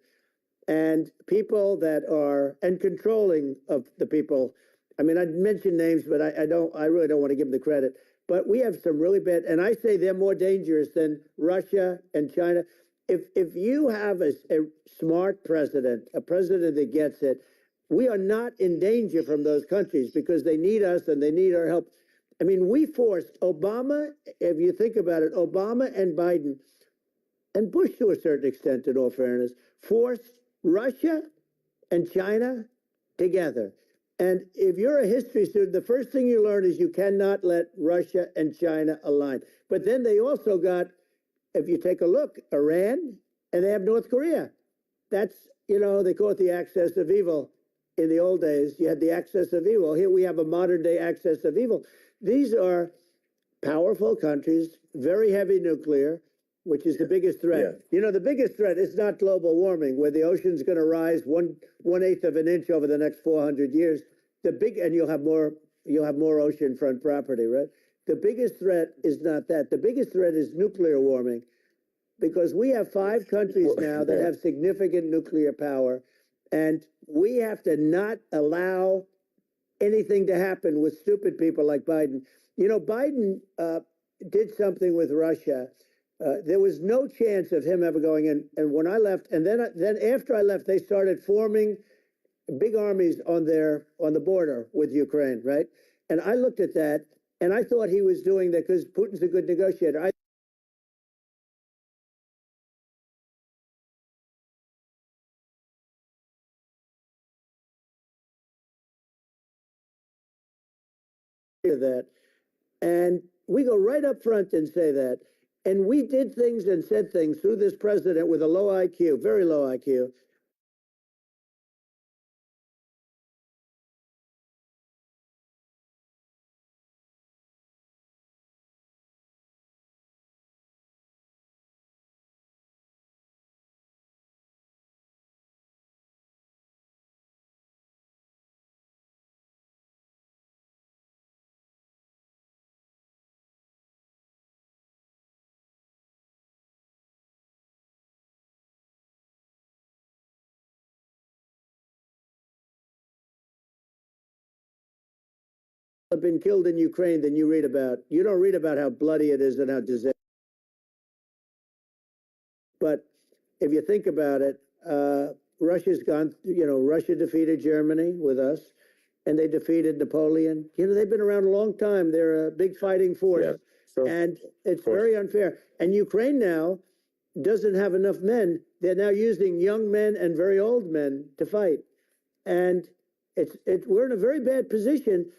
and people that are controlling of the people. I mean, I'd mention names, but I really don't want to give them the credit. But we have some really bad, and I say they're more dangerous than Russia and China. If you have a smart president, a president that gets it, we are not in danger from those countries because they need us and they need our help. I mean, we forced Obama, if you think about it, Obama and Biden, and Bush to a certain extent, in all fairness, forced Russia and China together. And if you're a history student, the first thing you learn is you cannot let Russia and China align. But then they also got, if you take a look, Iran, and they have North Korea. That's, you know, they call it the axis of evil. In the old days, you had the axis of evil. Here we have a modern day axis of evil. These are powerful countries, very heavy nuclear, which is the biggest threat. Yeah. You know, the biggest threat is not global warming, where the ocean's going to rise 1/8 of an inch over the next 400 years. And you'll have more oceanfront property, right? The biggest threat is not that. The biggest threat is nuclear warming, because we have 5 countries now that have significant nuclear power. And we have to not allow anything to happen with stupid people like Biden. You know, Biden did something with Russia. There was no chance of him ever going in. And when I left, and then after I left, they started forming big armies on the border with Ukraine, right? And I looked at that, and I thought he was doing that because Putin's a good negotiator. That, and we go right up front and say that, and we did things and said things through this president with a low IQ, very low IQ, have been killed in Ukraine than you read about. You don't read about how bloody it is and how disastrous. But if you think about it, Russia's gone. Russia defeated Germany with us, and they defeated Napoleon. They've been around a long time. They're a big fighting force, and it's very unfair. And Ukraine now doesn't have enough men. They're now using young men and very old men to fight, and we're in a very bad position.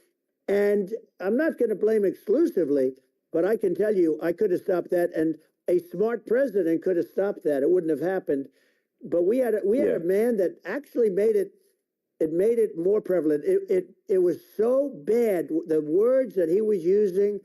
And I'm not going to blame exclusively, but I can tell you I could have stopped that, and a smart president could have stopped that. It wouldn't have happened. But we had a man that actually made it more prevalent. It was so bad. The words that he was using,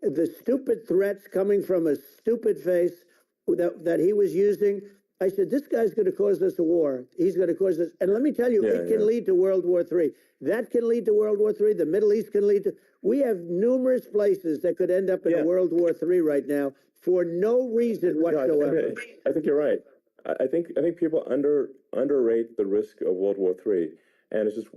the stupid threats coming from a stupid face that he was using. I said, this guy's going to cause us a war. He's going to cause us. And let me tell you, it can lead to World War III. That can lead to World War III. The Middle East can lead to. We have numerous places that could end up in a World War III right now for no reason whatsoever. I think you're right. I think people underrate the risk of World War III, and it's just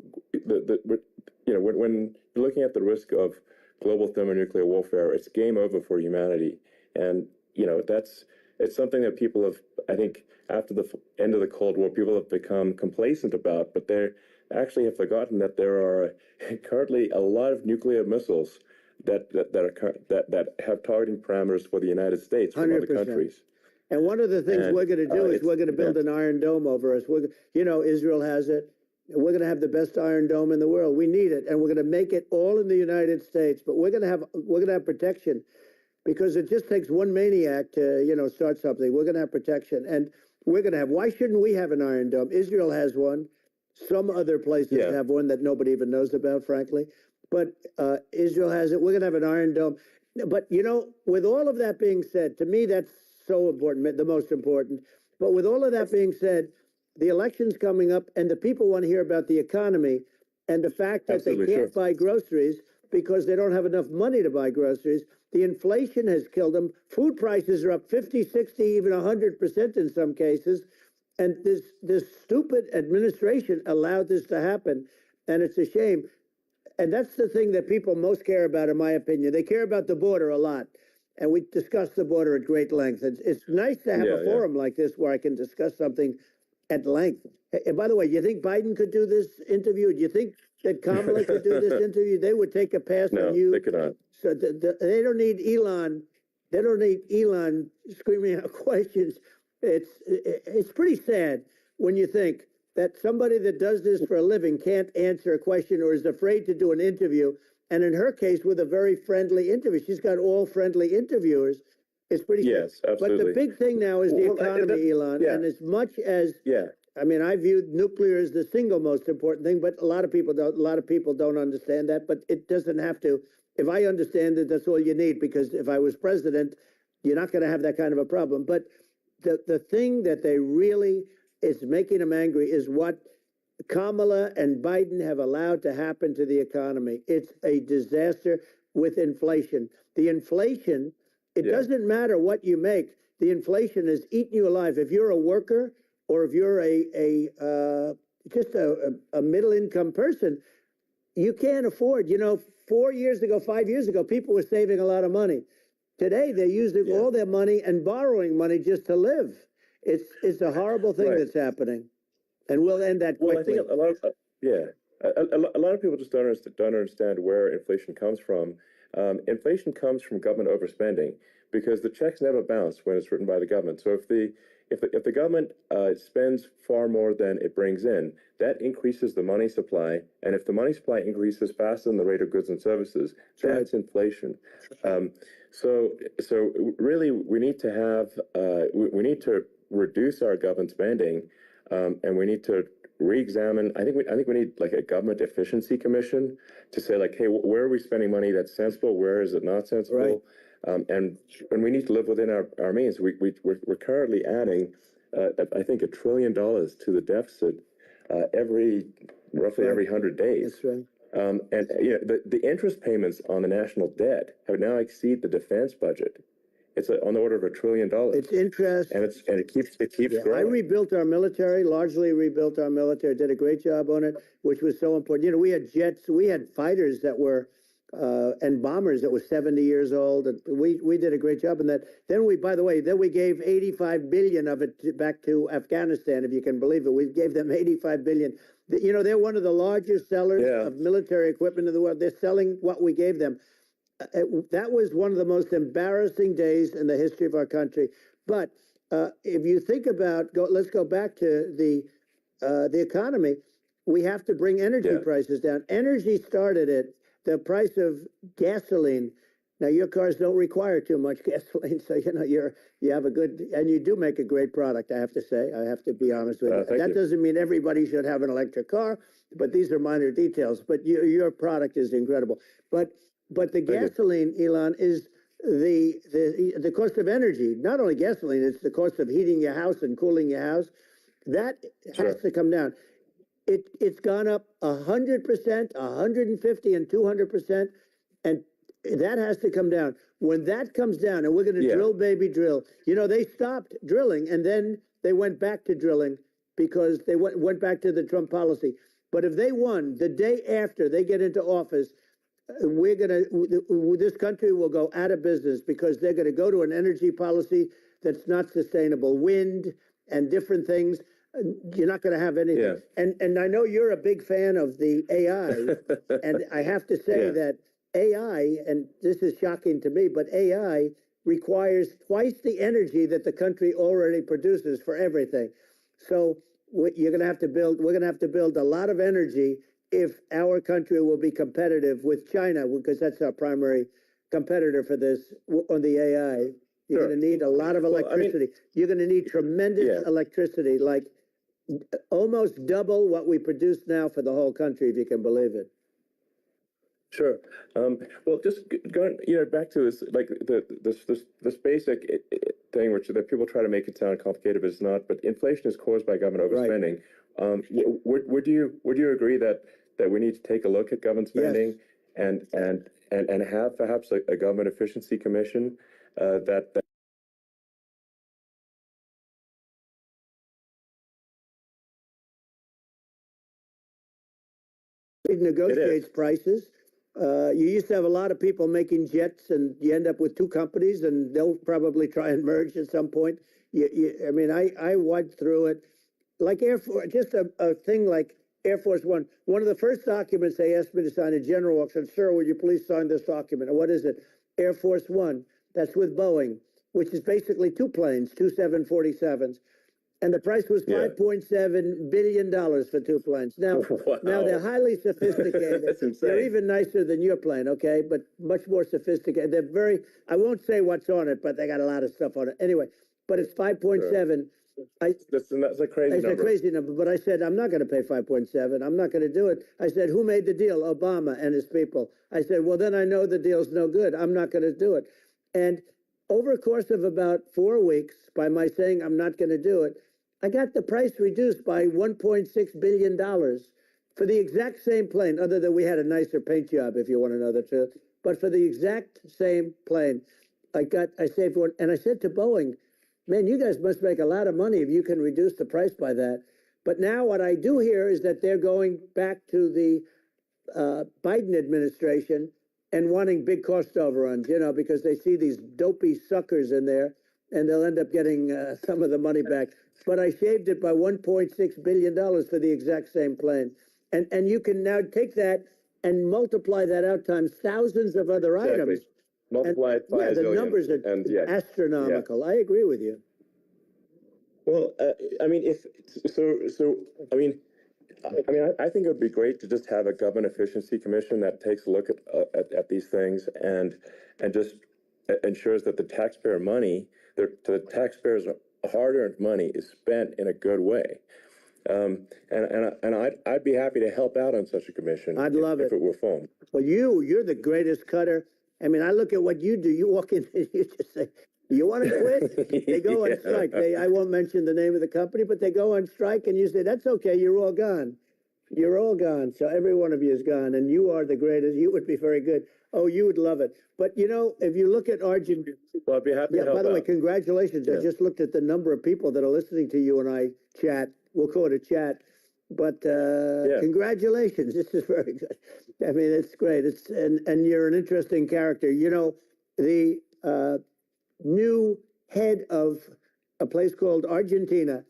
when you're looking at the risk of global thermonuclear warfare, it's game over for humanity, and it's something that people have, I think, after the end of the Cold War, people have become complacent about, but they actually have forgotten that there are currently a lot of nuclear missiles that have targeting parameters for the United States from 100%. Other countries. And one of the things we're going to do is we're going to build an Iron Dome over us. Israel has it. We're going to have the best Iron Dome in the world. We need it, and we're going to make it all in the United States. But we're going to have protection, because it just takes one maniac to start something. We're going to have protection, and we're going to have. Why shouldn't we have an Iron Dome? Israel has one. Some other places have one that nobody even knows about, frankly. But Israel has it. We're going to have an Iron Dome. But with all of that being said, to me that's so important, the most important. But with all of that being said, the election's coming up, and the people want to hear about the economy and the fact that they can't buy groceries because they don't have enough money to buy groceries. The inflation has killed them. Food prices are up 50, 60, even 100% in some cases. And this stupid administration allowed this to happen, and it's a shame. And that's the thing that people most care about, in my opinion. They care about the border a lot. And we discussed the border at great length. It's nice to have a forum like this where I can discuss something at length. And by the way, you think Biden could do this interview? Do you think that Kamala could do this interview? They would take a pass on you. No, they could not. So they don't need Elon. They don't need Elon screaming out questions. It's pretty sad when you think that somebody that does this for a living can't answer a question or is afraid to do an interview. And in her case, with a very friendly interview, she's got all friendly interviewers. It's pretty sad. Absolutely. But the big thing now is the economy, Elon. And as much as I mean, I view nuclear as the single most important thing, but a lot of people don't understand that. But it doesn't have to. If I understand it, that's all you need. Because if I was president, you're not going to have that kind of a problem. But the thing that they really is making them angry is what Kamala and Biden have allowed to happen to the economy. It's a disaster with inflation. The inflation, it doesn't matter what you make. The inflation has eaten you alive. If you're a worker or if you're just a middle income person, you can't afford. 4 years ago, 5 years ago, people were saving a lot of money. Today, they're using all their money and borrowing money just to live. It's a horrible thing that's happening, and we'll end that quickly. Well, I think a lot of people just don't understand where inflation comes from. Inflation comes from government overspending because the checks never bounce when it's written by the government. So if the government spends far more than it brings in, that increases the money supply, and if the money supply increases faster than the rate of goods and services, that's inflation. So really, we need to have we need to reduce our government spending, and we need to re-examine. I think we need like a government efficiency commission to say like, hey, where are we spending money that's sensible? Where is it not sensible? And we need to live within our means. We're currently adding, I think, $1 trillion to the deficit roughly every 100 days. That's right. And the interest payments on the national debt have now exceeded the defense budget. It's on the order of $1 trillion. It's interest, and it keeps growing. I rebuilt our military, largely rebuilt our military. Did a great job on it, which was so important. We had jets, we had fighters that were and bombers that were 70 years old. And we did a great job in that. Then we, by the way, then we gave 85 billion of it back to Afghanistan, if you can believe it. We gave them 85 billion. You know, they're one of the largest sellers of military equipment in the world. They're selling what we gave them. That was one of the most embarrassing days in the history of our country. But if you think about, let's go back to the economy. We have to bring energy prices down. Energy started at the price of gasoline. Now your cars don't require too much gasoline, so you know you have a good, and you do make a great product. I have to say, I have to be honest with you. That doesn't mean everybody should have an electric car, but these are minor details. But your product is incredible. But the gasoline, Elon, is the cost of energy. Not only gasoline, it's the cost of heating your house and cooling your house. That has to come down. It's gone up 100%, 150, and 200%, and that has to come down. When that comes down, and we're going to drill, baby, drill. You know, they stopped drilling, and then they went back to drilling because they went back to the Trump policy. But if they won the day after they get into office, this country will go out of business because they're going to go to an energy policy that's not sustainable. Wind and different things. You're not going to have anything. And I know you're a big fan of the AI, and I have to say that AI, and this is shocking to me, but AI requires twice the energy that the country already produces for everything. So you're going to have to build. We're going to have to build a lot of energy if our country will be competitive with China, because that's our primary competitor for this on the AI. You're going to need a lot of electricity. You're going to need tremendous electricity, like almost double what we produce now for the whole country, if you can believe it. Sure. Well, just going, back to this, like this basic thing, which that people try to make it sound complicated, but it's not. But inflation is caused by government overspending. Right. Would you agree that we need to take a look at government spending and have perhaps a government efficiency commission that it negotiates prices. You used to have a lot of people making jets, and you end up with two companies, and they'll probably try and merge at some point. I mean, I went through it, like Air Force, just a thing like Air Force One. One of the first documents they asked me to sign, a general said, "Sir, would you please sign this document?" And what is it? Air Force One. That's with Boeing, which is basically two planes, two 747s. And the price was $5.7 billion for two planes. Now, now they're highly sophisticated. That's insane. They're even nicer than your plane, okay? But much more sophisticated. They're very, I won't say what's on it, but they got a lot of stuff on it. Anyway, but it's 5.7. That's a crazy number. It's a crazy number, but I said, I'm not going to pay 5.7. I'm not going to do it. I said, who made the deal? Obama and his people. I said, well, then I know the deal's no good. I'm not going to do it. And over a course of about 4 weeks, by my saying I'm not going to do it, I got the price reduced by $1.6 billion for the exact same plane, other than we had a nicer paint job, if you want to know the truth. But for the exact same plane, I saved one. And I said to Boeing, man, you guys must make a lot of money if you can reduce the price by that. But now what I do hear is that they're going back to the Biden administration and wanting big cost overruns, because they see these dopey suckers in there, and they'll end up getting some of the money back. But I shaved it by $1.6 billion for the exact same plane. And you can now take that and multiply that out times thousands of other items. Multiply it by the numbers are astronomical. I agree with you. Well, I mean, I think it would be great to just have a government efficiency commission that takes a look at these things and just ensures that the taxpayer money, the taxpayers' hard-earned money, is spent in a good way. And I'd be happy to help out on such a commission. I'd love it if it were formed. Well, you're the greatest cutter. I mean, I look at what you do. You walk in and you just say, you want to quit? They go on strike. I won't mention the name of the company, but they go on strike, and you say, that's okay, you're all gone. You're all gone. So every one of you is gone, and you are the greatest. You would be very good. Oh, you would love it. But, if you look at Argentina. Well, I'd be happy to help by the way, out. congratulations. I just looked at the number of people that are listening to you and I chat. We'll call it a chat. But Yeah. congratulations, this is very good. I mean, it's great. It's and you're an interesting character. You know, the new head of a place called Argentina,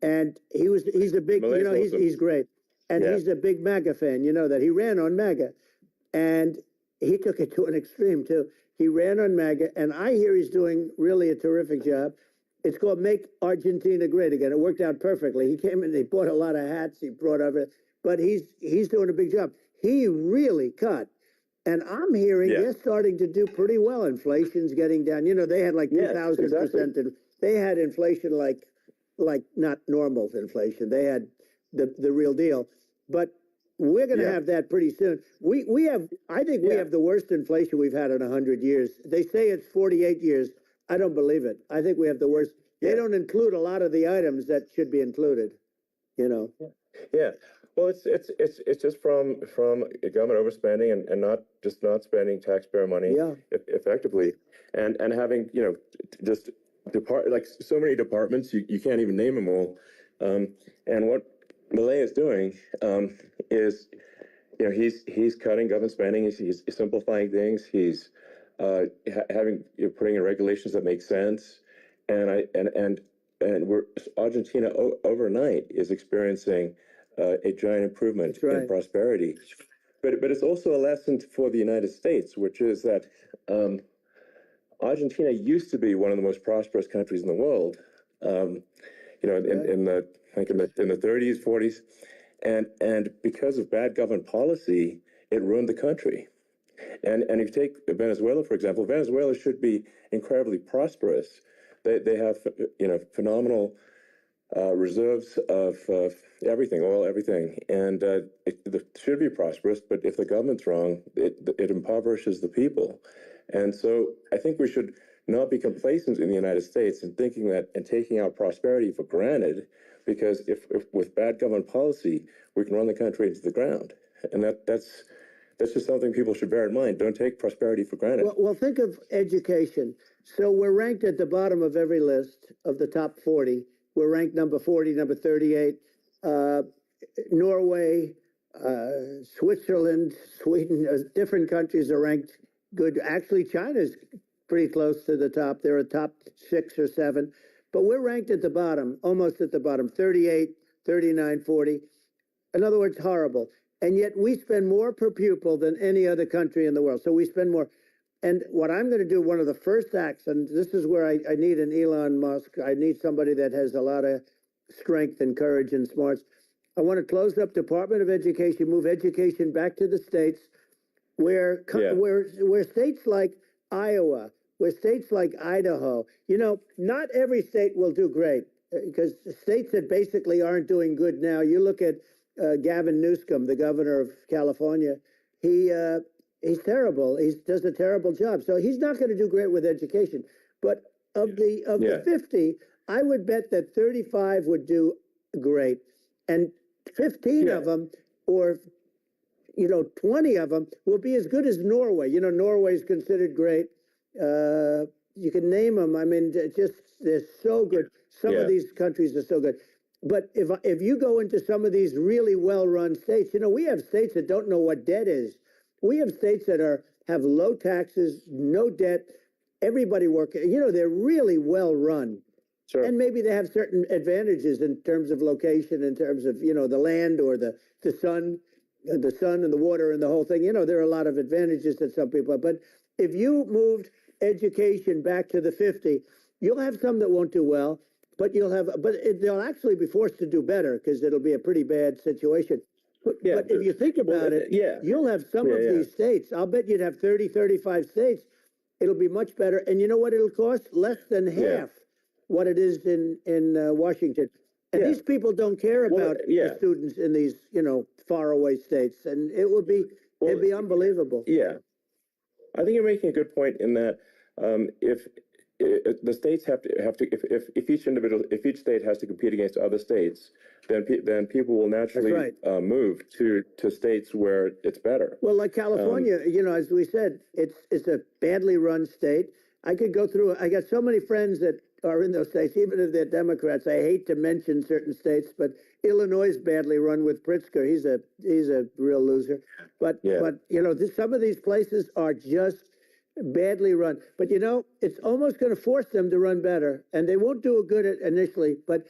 and he's a big, you Malay's know, awesome. he's great, and Yeah. he's a big MAGA fan. You know that he ran on MAGA, and he took it to an extreme too. He ran on MAGA, and I hear he's doing really a terrific job. It's called Make Argentina Great Again. It worked out perfectly. He came in, he bought a lot of hats, he brought over, but he's doing a big job. He really cut. And I'm hearing Yeah. they're starting to do pretty well. Inflation's getting down. You know, they had like 2,000%. Exactly. They had inflation like not normal inflation. They had the real deal. But we're going to have that pretty soon. We have, I think we have the worst inflation we've had in 100 years. They say it's 48 years. I don't believe it. I think we have the worst. They don't include a lot of the items that should be included, you know. Yeah. Well, it's just from government overspending and not spending taxpayer money effectively, and having, you know, just like so many departments you can't even name them all. And what Milei is doing is, you know, he's cutting government spending. He's simplifying things. He's having, you know, putting in regulations that make sense, and we're Argentina overnight is experiencing a giant improvement in prosperity. But it's also a lesson for the United States, which is that Argentina used to be one of the most prosperous countries in the world. You know, in the I think in the 30s, 40s, and because of bad government policy, it ruined the country. And if you take Venezuela, for example, Venezuela should be incredibly prosperous. They have, you know, phenomenal reserves of everything, oil, everything, and it should be prosperous. But if the government's wrong, it impoverishes the people. And so I think we should not be complacent in the United States and thinking that and taking our prosperity for granted, because if with bad government policy, we can run the country into the ground. And that's just something people should bear in mind. Don't take prosperity for granted. Well, think of education. So we're ranked at the bottom of every list of the top 40. We're ranked number 40, number 38. Norway, Switzerland, Sweden, different countries are ranked good. Actually, China's pretty close to the top. They're a top 6 or 7. But we're ranked at the bottom, almost at the bottom, 38, 39, 40. In other words, horrible. And yet we spend more per pupil than any other country in the world. So we spend more. And what I'm going to do, one of the first acts, and this is where I need an Elon Musk. I need somebody that has a lot of strength and courage and smarts. I want to close up Department of Education, move education back to the states, where states like Iowa, where states like Idaho, you know, not every state will do great, because states that basically aren't doing good now. You look at Gavin Newsom, the governor of California. He's terrible. He does a terrible job. So he's not going to do great with education. But of the 50, I would bet that 35 would do great, and 15 of them, or 20 of them, will be as good as Norway. You know, Norway is considered great. You can name them. I mean, they're so good. Some of these countries are so good. But if you go into some of these really well-run states, you know, we have states that don't know what debt is. We have states that have low taxes, no debt, everybody working. You know, they're really well-run. Sure. And maybe they have certain advantages in terms of location, in terms of, you know, the land or the sun and the water and the whole thing. You know, there are a lot of advantages that some people have. But if you moved education back to the 50, you'll have some that won't do well. But they'll actually be forced to do better, because it'll be a pretty bad situation. But if you think about it, you'll have some of these states. I'll bet you'd have 30, 35 states. It'll be much better. And you know what it'll cost? Less than half what it is in Washington. And these people don't care about the students in these, you know, faraway states. And it'd be unbelievable. Yeah. I think you're making a good point in that if the states have to if each state has to compete against other states, then people will naturally move to states where it's better. Well, like California, you know, as we said, it's a badly run state. I could go through. I got so many friends that are in those states, even if they're Democrats. I hate to mention certain states, but Illinois is badly run with Pritzker. He's a real loser. But some of these places are just badly run. But it's almost going to force them to run better, and they won't do a good initially. But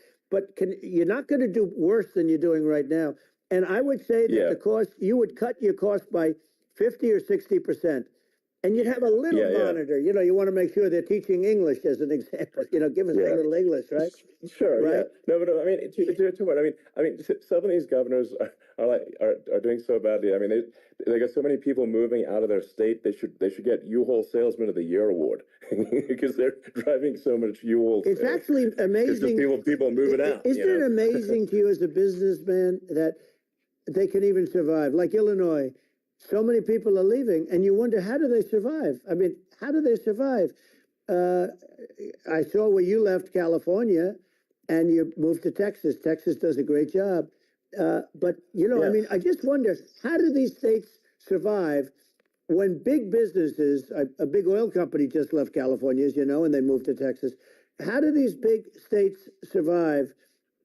you're not going to do worse than you're doing right now. And I would say that the cost, you would cut your cost by 50 or 60%. And you'd have a little monitor. You want to make sure they're teaching English as an example. Give us a little English, right? Sure. Right? Yeah. No, but I mean, to what? I mean, some of these governors are doing so badly. I mean, they got so many people moving out of their state. They should get U-Haul Salesman of the Year award because they're driving so much U-Haul. It's actually amazing. It's just people moving out. Isn't it amazing to you as a businessman that they can even survive? Like Illinois. So many people are leaving, and you wonder, how do they survive? I mean, how do they survive? I saw where you left California, and you moved to Texas. Texas does a great job. But, I mean, I just wonder, how do these states survive when big businesses, a big oil company just left California, as you know, and they moved to Texas. How do these big states survive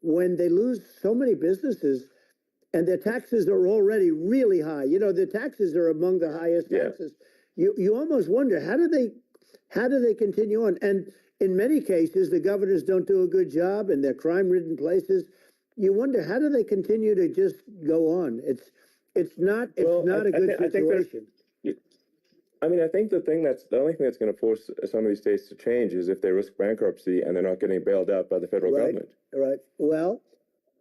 when they lose so many businesses? And their taxes are already really high. The taxes are among the highest taxes. You almost wonder, how do they continue on? And in many cases, the governors don't do a good job, and they're crime-ridden places. You wonder, how do they continue to just go on? It's not a good situation. I mean, I think the only thing that's going to force some of these states to change is if they risk bankruptcy and they're not getting bailed out by the federal government. Right. Well.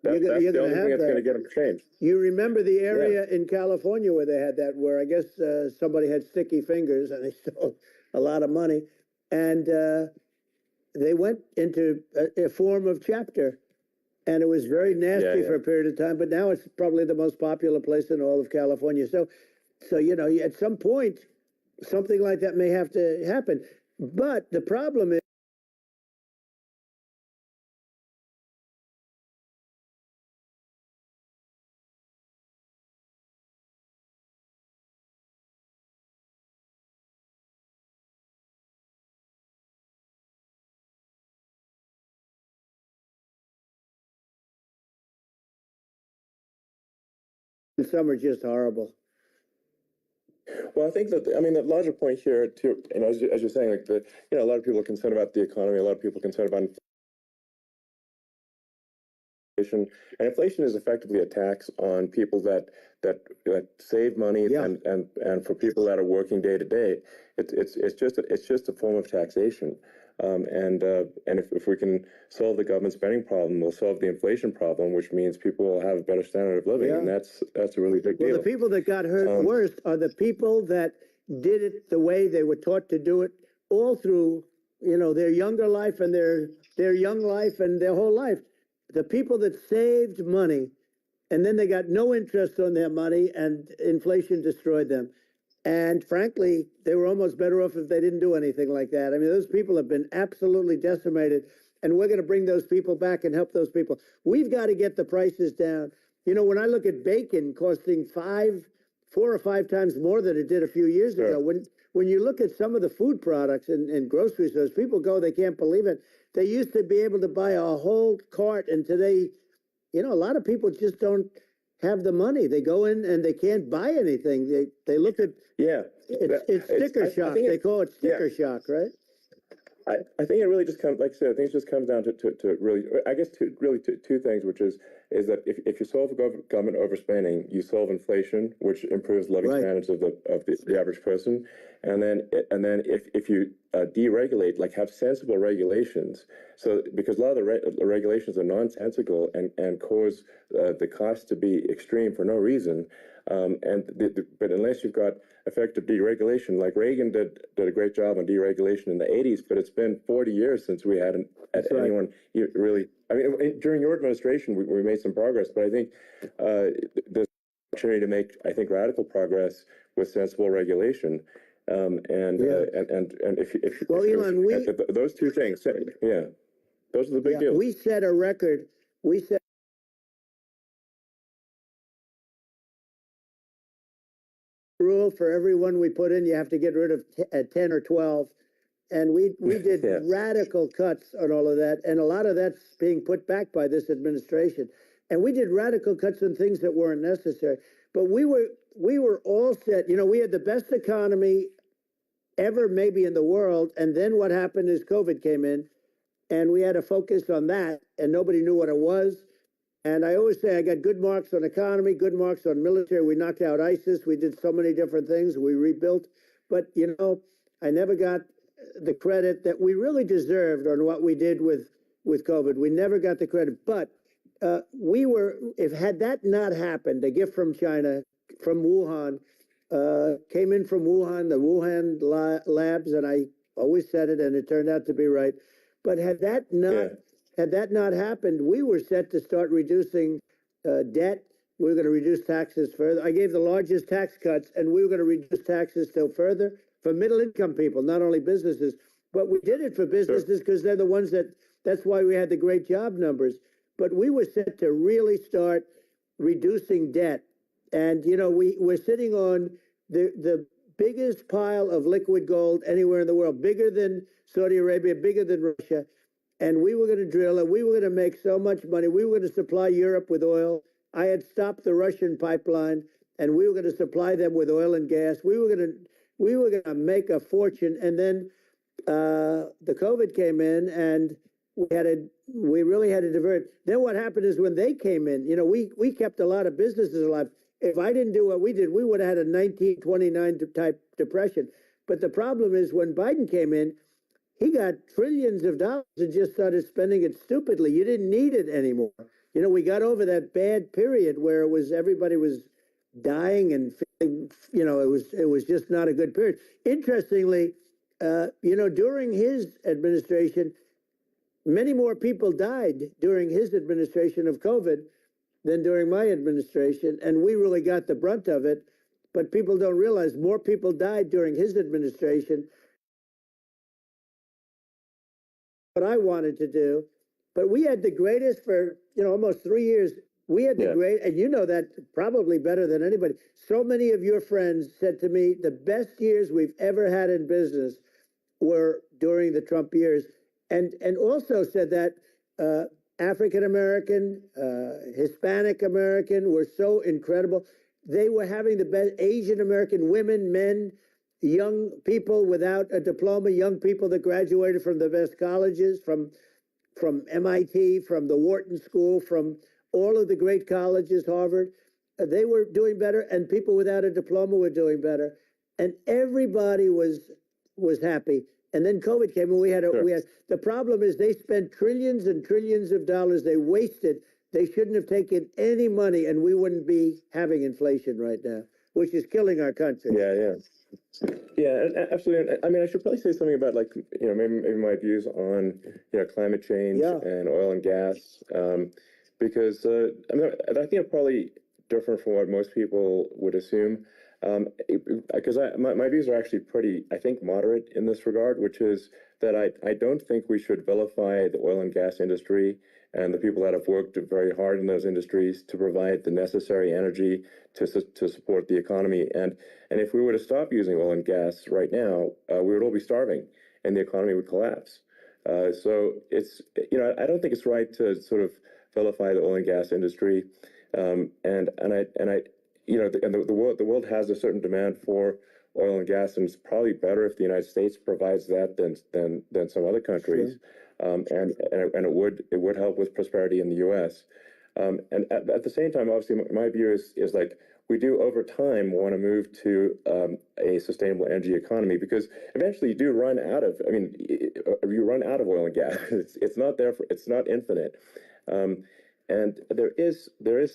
That's the only thing that's going to get them changed. You remember the area in California where they had that, where I guess somebody had sticky fingers and they stole a lot of money, and they went into a form of chapter, and it was very nasty for a period of time. But now it's probably the most popular place in all of California. So at some point, something like that may have to happen. But the problem is, some are just horrible. Well, I think that the larger point here, too, as you're saying, like a lot of people are concerned about the economy. A lot of people are concerned about inflation, and inflation is effectively a tax on people that save money, and for people that are working day to day, it's just a form of taxation. And if we can solve the government spending problem, we'll solve the inflation problem, which means people will have a better standard of living, and that's a really big deal. Well, the people that got hurt worst are the people that did it the way they were taught to do it all through, their younger life and their young life and their whole life. The people that saved money, and then they got no interest on their money, and inflation destroyed them. And frankly, they were almost better off if they didn't do anything like that. I mean, those people have been absolutely decimated, and we're going to bring those people back and help those people. We've got to get the prices down. When I look at bacon costing 4 or 5 times more than it did a few years ago, when you look at some of the food products in grocery stores, people they can't believe it. They used to be able to buy a whole cart, and today, a lot of people just don't have the money. They go in and they can't buy anything. They look at it's sticker shock. They call it sticker shock, right? I think it really just comes, like I said, I think it just comes down to really, I guess, two things, which is that if you solve government overspending, you solve inflation, which improves living standards of the average person, and then if you deregulate, like have sensible regulations, so because a lot of the regulations are nonsensical and cause the cost to be extreme for no reason. But unless you've got effective deregulation, like Reagan did a great job on deregulation in the 80s, but it's been 40 years since we had anyone really. I mean, during your administration, we made some progress, but I think there's an opportunity to make, I think, radical progress with sensible regulation. And if Elon, those two things, those are the big deals. We set a record. We set rule for everyone we put in. You have to get rid of 10 or 12, and we did Yeah. radical cuts on all of that, and a lot of that's being put back by this administration. And we did radical cuts on things that weren't necessary. But we were all set. You know, we had the best economy ever, maybe in the world. And then what happened is COVID came in, and we had to focus on that, and nobody knew what it was. And I always say I got good marks on economy, good marks on military. We knocked out ISIS. We did so many different things. We rebuilt. But, you know, I never got the credit that we really deserved on what we did with COVID. We never got the credit. But we were, if had that not happened, a gift from China, from Wuhan, came in from Wuhan, the Wuhan labs, and I always said it, and it turned out to be right. But had that not happened, we were set to start reducing debt. We were going to reduce taxes further. I gave the largest tax cuts, and we were going to reduce taxes still further for middle-income people, not only businesses. But we did it for businesses because they're the ones that's why we had the great job numbers. But we were set to really start reducing debt. And, you know, we're sitting on the biggest pile of liquid gold anywhere in the world, bigger than Saudi Arabia, bigger than Russia. And we were going to drill, and we were going to make so much money. We were going to supply Europe with oil. I had stopped the Russian pipeline, and we were going to supply them with oil and gas. We were going to make a fortune. And then the COVID came in, and we really had to divert. Then what happened is when they came in, you know, we kept a lot of businesses alive. If I didn't do what we did, we would have had a 1929 type depression. But the problem is when Biden came in, he got trillions of dollars and just started spending it stupidly. You didn't need it anymore. You know, we got over that bad period where everybody was dying and feeling, you know, it was just not a good period. Interestingly, you know, during his administration, many more people died during his administration of COVID than during my administration, and we really got the brunt of it. But people don't realize more people died during his administration. What I wanted to do, but we had the greatest for, you know, almost 3 years. We had the great, and you know that probably better than anybody. So many of your friends said to me, the best years we've ever had in business were during the Trump years, and also said that African American, Hispanic American were so incredible. They were having the best. Asian American women, men, young people without a diploma, young people that graduated from the best colleges, from MIT, from the Wharton School, from all of the great colleges, Harvard. They were doing better, and people without a diploma were doing better, and everybody was happy. And then COVID came, and we had the problem is they spent trillions and trillions of dollars. They wasted. They shouldn't have taken any money, and we wouldn't be having inflation right now, which is killing our country. Yeah, absolutely. I mean, I should probably say something about, like, you know, maybe my views on, you know, climate change and oil and gas, because I mean, I think I'm probably different from what most people would assume. Because my views are actually pretty, I think, moderate in this regard, which is that I don't think we should vilify the oil and gas industry and the people that have worked very hard in those industries to provide the necessary energy to support the economy. And if we were to stop using oil and gas right now, we would all be starving and the economy would collapse. So it's, you know, I don't think it's right to sort of vilify the oil and gas industry. And I you know, the world has a certain demand for oil and gas, and it's probably better if the United States provides that than some other countries. And it would help with prosperity in the U.S. And at the same time, obviously, my view is like we do over time want to move to a sustainable energy economy, because eventually you do run out of. I mean, you run out of oil and gas. It's not there for. It's not infinite. And there is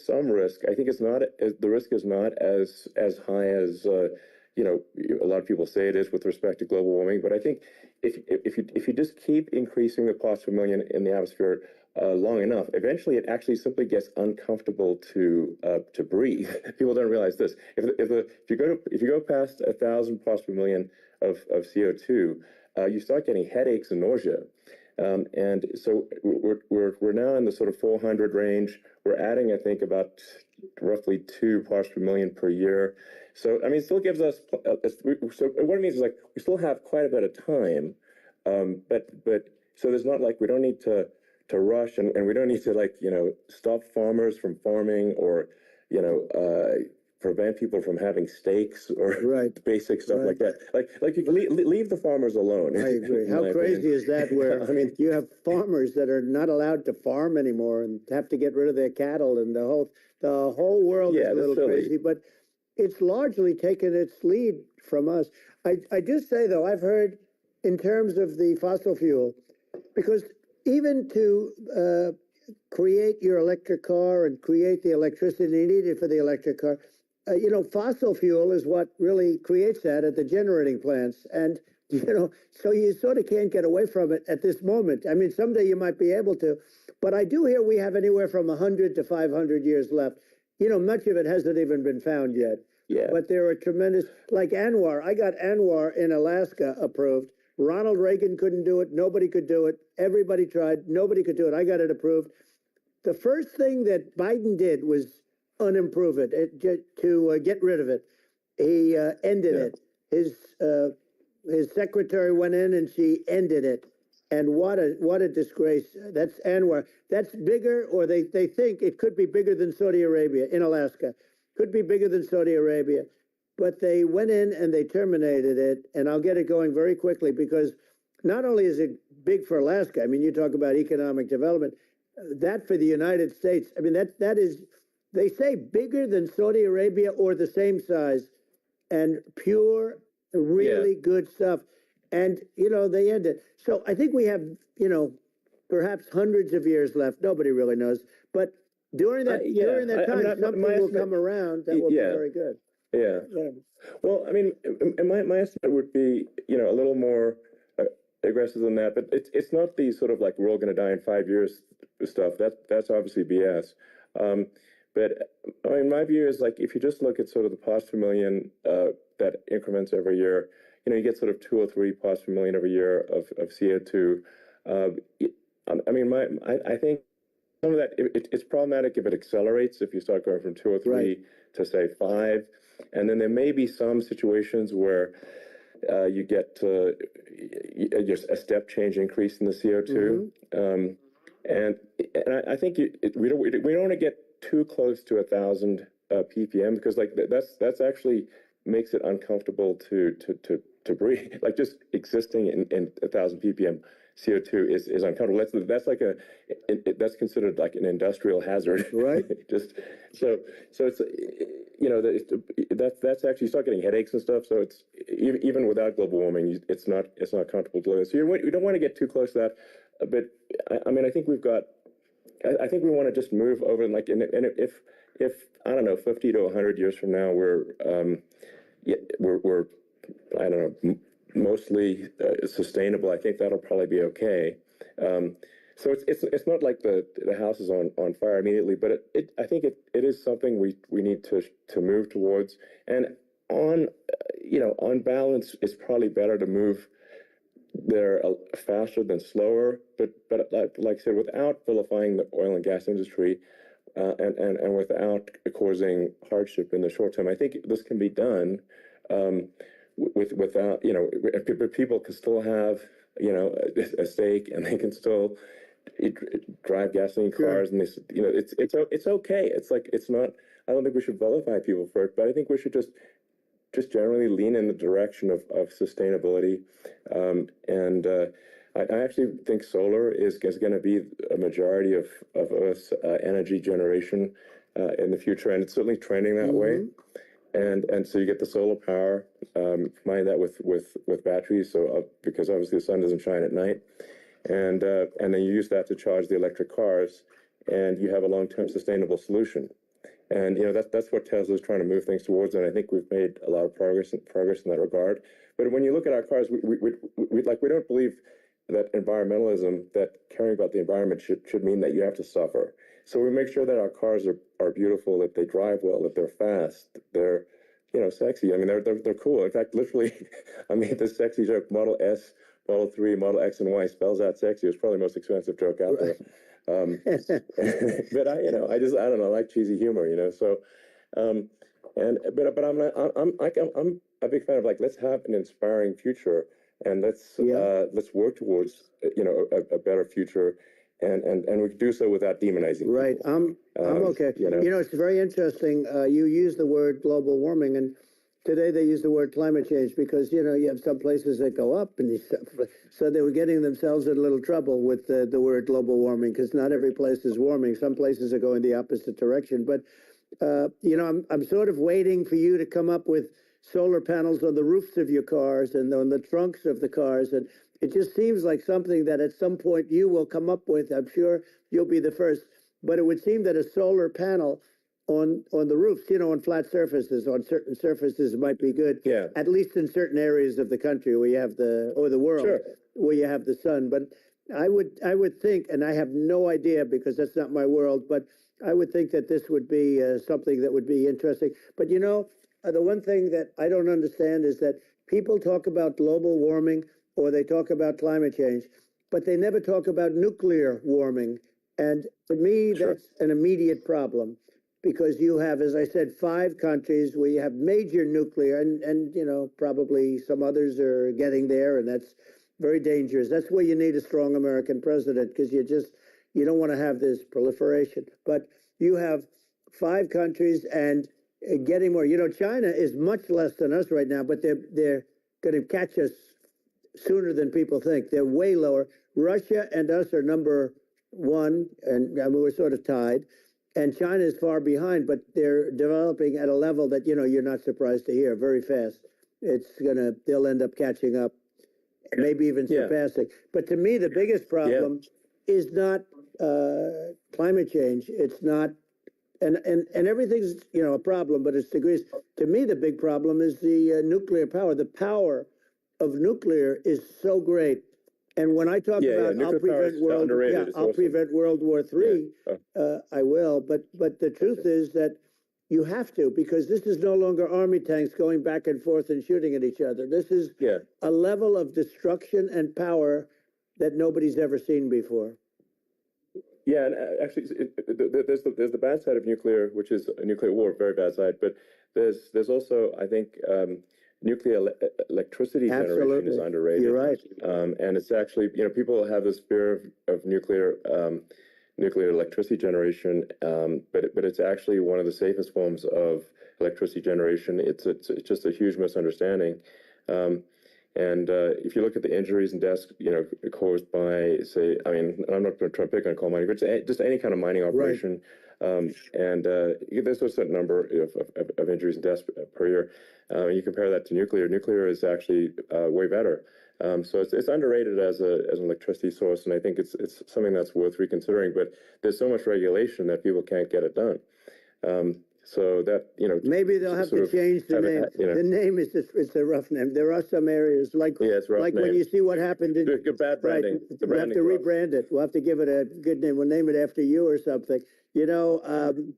some risk. I think the risk is not as high as you know, a lot of people say it is with respect to global warming. But I think if you just keep increasing the parts per million in the atmosphere long enough, eventually it actually simply gets uncomfortable to breathe. People don't realize this. If you go past 1,000 parts per million of CO2, you start getting headaches and nausea. And so we're now in the sort of 400 range. We're adding, I think, about roughly 2 parts per million per year. So I mean, it still gives us. So what it means is, like, we still have quite a bit of time But so there's not like we don't need to rush, and we don't need to like stop farmers from farming, or prevent people from having steaks or Right. basic stuff like Right. that. Like you leave the farmers alone. I agree. in How my crazy opinion. is that? Where I mean, you have farmers that are not allowed to farm anymore and have to get rid of their cattle, and the whole world is yeah, a that's little silly. crazy. But it's largely taken its lead from us. I do say though, I've heard in terms of the fossil fuel, because even to create your electric car and create the electricity needed for the electric car, fossil fuel is what really creates that at the generating plants. And, so you sort of can't get away from it at this moment. I mean, someday you might be able to, but I do hear we have anywhere from 100 to 500 years left. Much of it hasn't even been found yet. Yeah. But there are tremendous, like Anwar. I got Anwar in Alaska approved. Ronald Reagan couldn't do it. Nobody could do it. Everybody tried. Nobody could do it. I got it approved. The first thing that Biden did was unimprove it, to get rid of it. He ended it. His secretary went in and she ended it. And what a disgrace. That's Anwar. That's bigger, or they think it could be bigger than Saudi Arabia in Alaska. Could be bigger than Saudi Arabia. But they went in and they terminated it. And I'll get it going very quickly, because not only is it big for Alaska, I mean, you talk about economic development, that for the United States, I mean, that is, they say bigger than Saudi Arabia or the same size, and pure, really good stuff. And, they end it. So I think we have, perhaps hundreds of years left. Nobody really knows. But during that time, something will come around that will be very good. Yeah. Well, I mean, my estimate would be, a little more aggressive than that, but it's not the sort of like we're all going to die in 5 years stuff. That's obviously BS. But I mean, my view is like if you just look at sort of the parts per million that increments every year, you get sort of 2 or 3 parts per million every year of CO2. I mean, I think some of that it's problematic if it accelerates, if you start going from 2 or 3 to say 5, and then there may be some situations where you get just a step change increase in the CO2, and I think we don't want to get too close to 1,000 ppm, because like that's actually makes it uncomfortable to breathe. Like just existing in 1,000 ppm CO2 is uncomfortable. That's like that's considered like an industrial hazard, right? Just so it's that's actually, you start getting headaches and stuff. So it's even without global warming, it's not comfortable to live. So you don't want to get too close to that. But I mean, I think we've got. I think we want to just move over, and like, and if I don't know, 50 to 100 years from now, we're I don't know, mostly sustainable. I think that'll probably be okay. So it's not like the house is on fire immediately, but I think it is something we need to move towards. And on balance, it's probably better to move there faster than slower. But like I said, without vilifying the oil and gas industry, and without causing hardship in the short term, I think this can be done. Without people can still have a stake, and they can still drive gasoline cars, and it's okay. It's like, it's not. I don't think we should vilify people for it, but I think we should just generally lean in the direction of sustainability. And I actually think solar is going to be a majority of Earth's energy generation in the future, and it's certainly trending that way. And so you get the solar power, combine that with batteries, so because obviously the sun doesn't shine at night, and then you use that to charge the electric cars, and you have a long-term sustainable solution. And that's what Tesla's trying to move things towards, and I think we've made a lot of progress in that regard. But when you look at our cars, we don't believe that environmentalism, that caring about the environment should mean that you have to suffer. So we make sure that our cars are beautiful, that they drive well, that they're fast, they're sexy. I mean, they're cool. In fact, literally, I mean, the sexy joke, Model S, Model 3, Model X, and Y spells out sexy. It's probably the most expensive joke out there. But I don't know, I like cheesy humor, So, but I'm a big fan of, like, let's have an inspiring future. and let's work towards a better future, and we can do so without demonizing right. people. I'm okay. It's very interesting. You use the word global warming, and today they use the word climate change because you have some places that go up, and so they were getting themselves in a little trouble with the word global warming because not every place is warming. Some places are going the opposite direction. But I'm sort of waiting for you to come up with solar panels on the roofs of your cars and on the trunks of the cars, and it just seems like something that at some point you will come up with. I'm sure you'll be the first, but it would seem that a solar panel on the roofs, on flat surfaces, on certain surfaces might be good. Yeah. At least in certain areas of the country where you have the world, Sure, where you have the sun. But I would think, and I have no idea because that's not my world, but I would think that this would be something that would be interesting. But the one thing that I don't understand is that people talk about global warming or they talk about climate change, but they never talk about nuclear warming. And to me, Sure. that's an immediate problem because you have, as I said, 5 countries where you have major nuclear and probably some others are getting there, and that's very dangerous. That's where you need a strong American president because you don't want to have this proliferation. But you have 5 countries and getting more. China is much less than us right now, but they're going to catch us sooner than people think. They're way lower. Russia and us are number 1, and we're sort of tied. And China is far behind, but they're developing at a level that you're not surprised to hear very fast. They'll end up catching up, maybe even surpassing. But to me, the biggest problem is not climate change. It's not, and everything's a problem, but it's degrees. To me, the big problem is the nuclear power. The power of nuclear is so great. And when I talk about I'll prevent World War III, I will. But the truth is that you have to, because this is no longer army tanks going back and forth and shooting at each other. This is a level of destruction and power that nobody's ever seen before. Yeah, and actually, there's the bad side of nuclear, which is a nuclear war, very bad side. But there's also, I think, nuclear electricity generation is underrated. You're right. And it's actually, people have this fear of nuclear electricity generation, but it's actually one of the safest forms of electricity generation. It's just a huge misunderstanding. And if you look at the injuries and deaths, caused by, say, I'm not going to try to pick on coal mining, but just any kind of mining operation. Right. And there's a certain number of injuries and deaths per year. You compare that to nuclear. Nuclear is actually way better. So it's underrated as an electricity source, and I think it's something that's worth reconsidering. But there's so much regulation that people can't get it done. So that maybe they'll have to change the name. The name is it's a rough name. There are some areas like when you see what happened in bad branding. Right, we'll have to rebrand it. We'll have to give it a good name. We'll name it after you or something. No,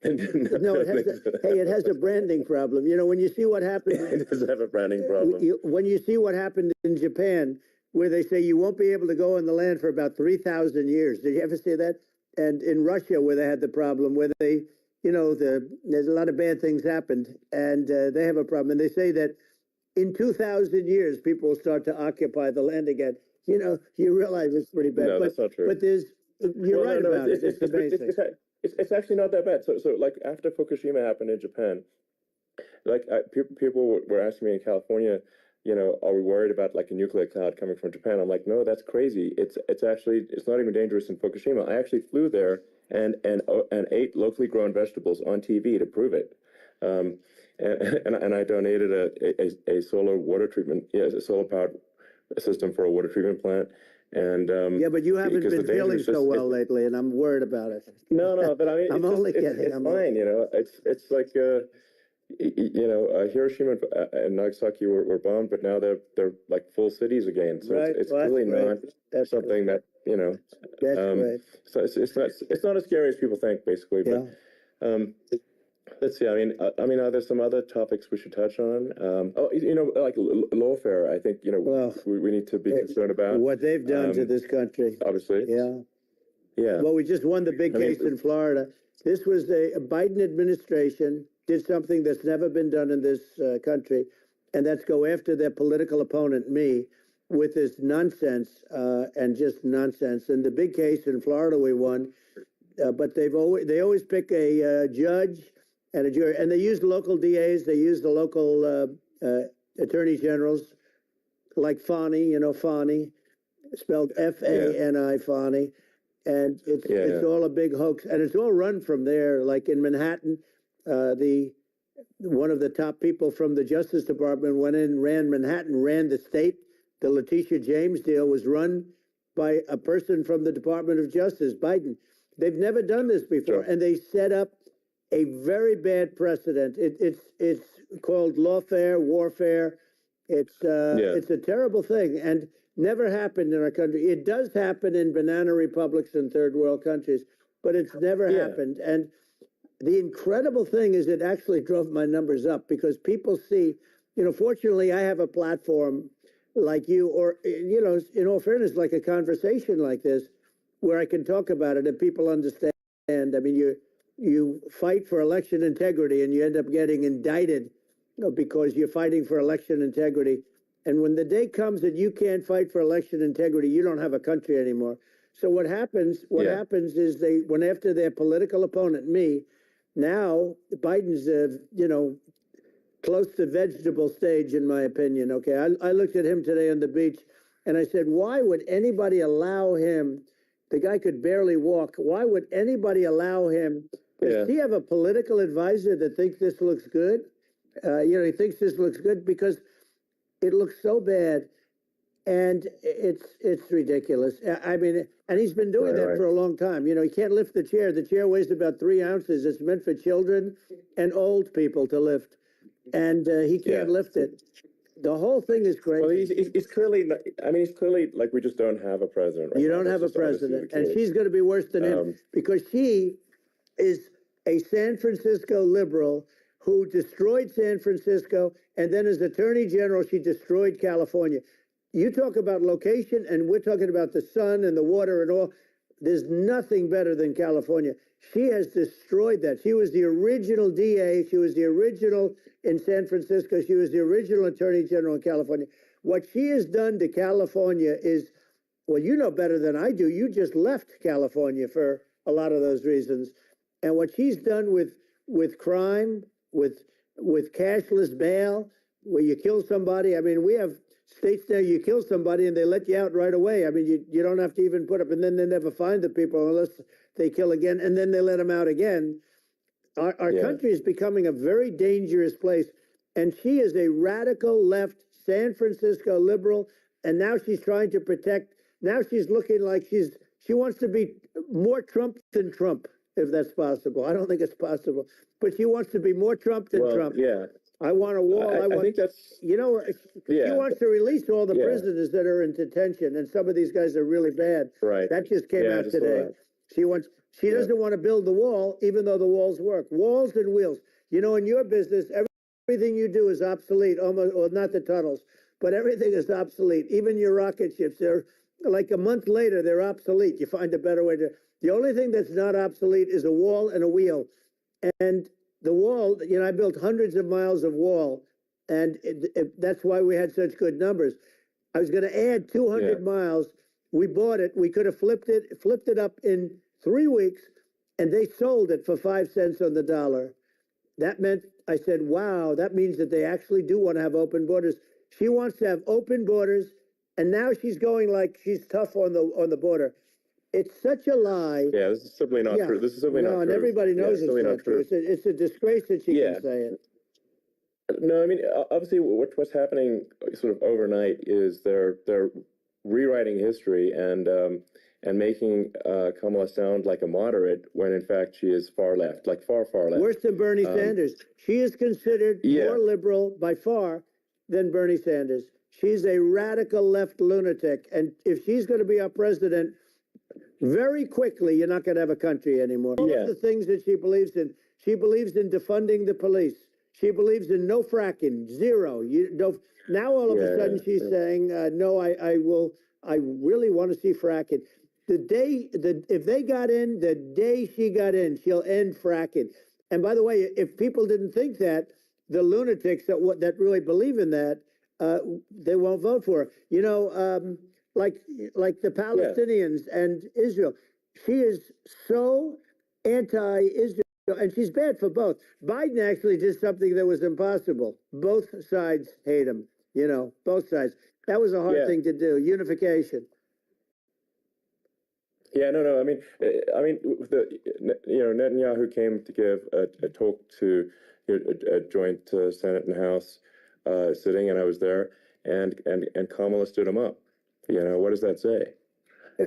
it has a branding problem. When you see what happened, it does have a branding problem. When you see what happened in Japan, where they say you won't be able to go on the land for about 3,000 years. Did you ever see that? And in Russia, where they had the problem, where they there's a lot of bad things happened, and they have a problem. And they say that in 2,000 years, people will start to occupy the land again. You realize it's pretty bad. No, that's not true. But you're right about it. It's amazing. It's actually not that bad. So like after Fukushima happened in Japan, like people were asking me in California, are we worried about like a nuclear cloud coming from Japan? I'm like, no, that's crazy. It's not even dangerous in Fukushima. I actually flew there and ate locally grown vegetables on TV to prove it. And I donated a solar water treatment, a solar powered system for a water treatment plant. And but you haven't been feeling so well lately, and I'm worried about it. No, but I mean, I'm only kidding. It's fine, It's like Hiroshima and Nagasaki were bombed, but now they're like full cities again. So it's really not something that That's right. So it's not as scary as people think, basically. But let's see. I mean, are there some other topics we should touch on? Like lawfare. I think we need to be concerned about what they've done to this country. Obviously. Yeah. Well, we just won the big case in Florida. This was a Biden administration did something that's never been done in this country, and that's go after their political opponent, me, with this nonsense and just nonsense. And the big case in Florida, we won, but they always pick a judge and a jury, and they use local DAs, they use the local attorney generals, like Fani, you know, Fani, spelled Fani, Fani, and it's all a big hoax, and it's all run from there. Like in Manhattan, one of the top people from the Justice Department went in, ran Manhattan, ran the state. The Letitia James deal was run by a person from the Department of Justice, Biden. They've never done this before, and they set up a very bad precedent. It's called lawfare, warfare. It's a terrible thing, and never happened in our country. It does happen in banana republics and third world countries, but it's never happened. And the incredible thing is it actually drove my numbers up because people see, you know, fortunately I have a platform like you, or, you know, in all fairness, like a conversation like this, where I can talk about it and people understand. I mean, you fight for election integrity and you end up getting indicted, you know, because you're fighting for election integrity. And when the day comes that you can't fight for election integrity, you don't have a country anymore. So what happens is they went after their political opponent, me. Now Biden's, you know, close to vegetable stage, in my opinion. Okay, I looked at him today on the beach, and I said, why would anybody allow him? The guy could barely walk. Why would anybody allow him? Does he have a political advisor that thinks this looks good? You know, he thinks this looks good because it looks so bad, and it's ridiculous. I mean, and he's been doing that for a long time. You know, he can't lift the chair. The chair weighs about 3 ounces. It's meant for children and old people to lift, and he can't lift it. The whole thing is crazy. Well, he's clearly, I mean, he's clearly like, we just don't have a president right You now. don't have a That's just obviously president, the and case. she's going to be worse than him because she is a San Francisco liberal who destroyed San Francisco, and then as Attorney General, she destroyed California. You talk about location, and we're talking about the sun and the water and all. There's nothing better than California. She has destroyed that. She was the original DA. She was the original in San Francisco. She was the original Attorney General in California. What she has done to California is, well, you know better than I do. You just left California for a lot of those reasons. And what she's done with crime, with cashless bail, where you kill somebody. I mean, we have states there you kill somebody and they let you out right away. I mean, you don't have to even put up, and then they never find the people unless they kill again, and then they let them out again. Our country is becoming a very dangerous place, and she is a radical left San Francisco liberal, and now she's trying to protect. Now she's looking like she wants to be more Trump than Trump, if that's possible. I don't think it's possible, but she wants to be more Trump than Trump. Yeah. I want a wall. I think that's, you know, she wants to release all the prisoners that are in detention, and some of these guys are really bad. Right. That just came out today. She doesn't want to build the wall, even though the walls work. Walls and wheels. You know, in your business, everything you do is obsolete, almost, or not the tunnels, but everything is obsolete. Even your rocket ships, they're like a month later, they're obsolete. You find a better way to. The only thing that's not obsolete is a wall and a wheel. And the wall, you know, I built hundreds of miles of wall, and that's why we had such good numbers. I was going to add 200 miles. We bought it. We could have flipped it up in 3 weeks, and they sold it for 5 cents on the dollar. That meant, I said, wow, that means that they actually do want to have open borders. She wants to have open borders, and now she's going like she's tough on the border. It's such a lie. Yeah, this is simply not true. This is simply not true. And everybody knows it's not true. It's a disgrace that she can say it. No, I mean, obviously, what's happening sort of overnight is they're rewriting history and making Kamala sound like a moderate when in fact she is far left, like far left. Worse than Bernie Sanders. She is considered more liberal by far than Bernie Sanders. She's a radical left lunatic, and if she's going to be our president, very quickly, you're not going to have a country anymore. All of the things that she believes in defunding the police. She believes in no fracking, zero. Now all of a sudden she's saying, no, I really want to see fracking. If they got in, the day she got in, she'll end fracking. And by the way, if people didn't think that, the lunatics that really believe in that, they won't vote for her. You know, like the Palestinians and Israel. She is so anti-Israel, and she's bad for both. Biden actually did something that was impossible. Both sides hate him. You know, both sides. That was a hard thing to do. Unification. Yeah, no. Netanyahu came to give a talk to a joint Senate and House sitting, and I was there, and Kamala stood him up. You know, what does that say?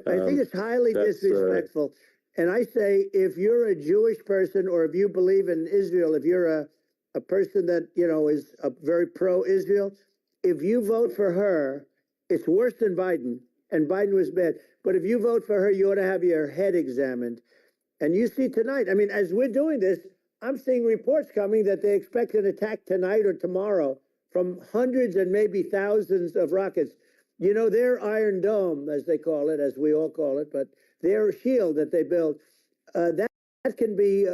I think it's highly disrespectful. And I say, if you're a Jewish person or if you believe in Israel, if you're a person that, you know, is very pro-Israel, if you vote for her, it's worse than Biden. And Biden was bad. But if you vote for her, you ought to have your head examined. And you see tonight, I mean, as we're doing this, I'm seeing reports coming that they expect an attack tonight or tomorrow from hundreds and maybe thousands of rockets. You know, their Iron Dome, as they call it, as we all call it, but their shield that they build, that can be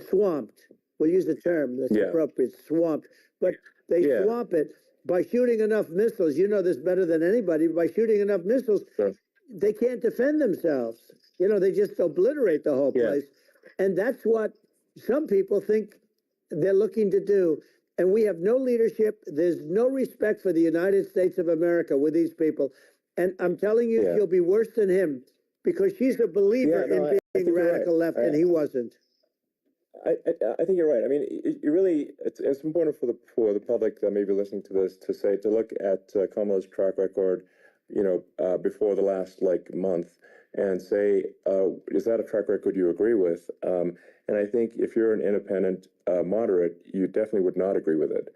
swamped. We'll use the term that's appropriate, swamped. But they swamp it by shooting enough missiles. You know this better than anybody. By shooting enough missiles, they can't defend themselves. You know, they just obliterate the whole place. And that's what some people think they're looking to do. And we have no leadership. There's no respect for the United States of America with these people. And I'm telling you, you'll be worse than him, because she's a believer in being radical left, and he wasn't. I think you're right. I mean, it's important for the public that may be listening to this to look at Kamala's track record, you know, before the last month, and say, is that a track record you agree with? And I think if you're an independent moderate, you definitely would not agree with it,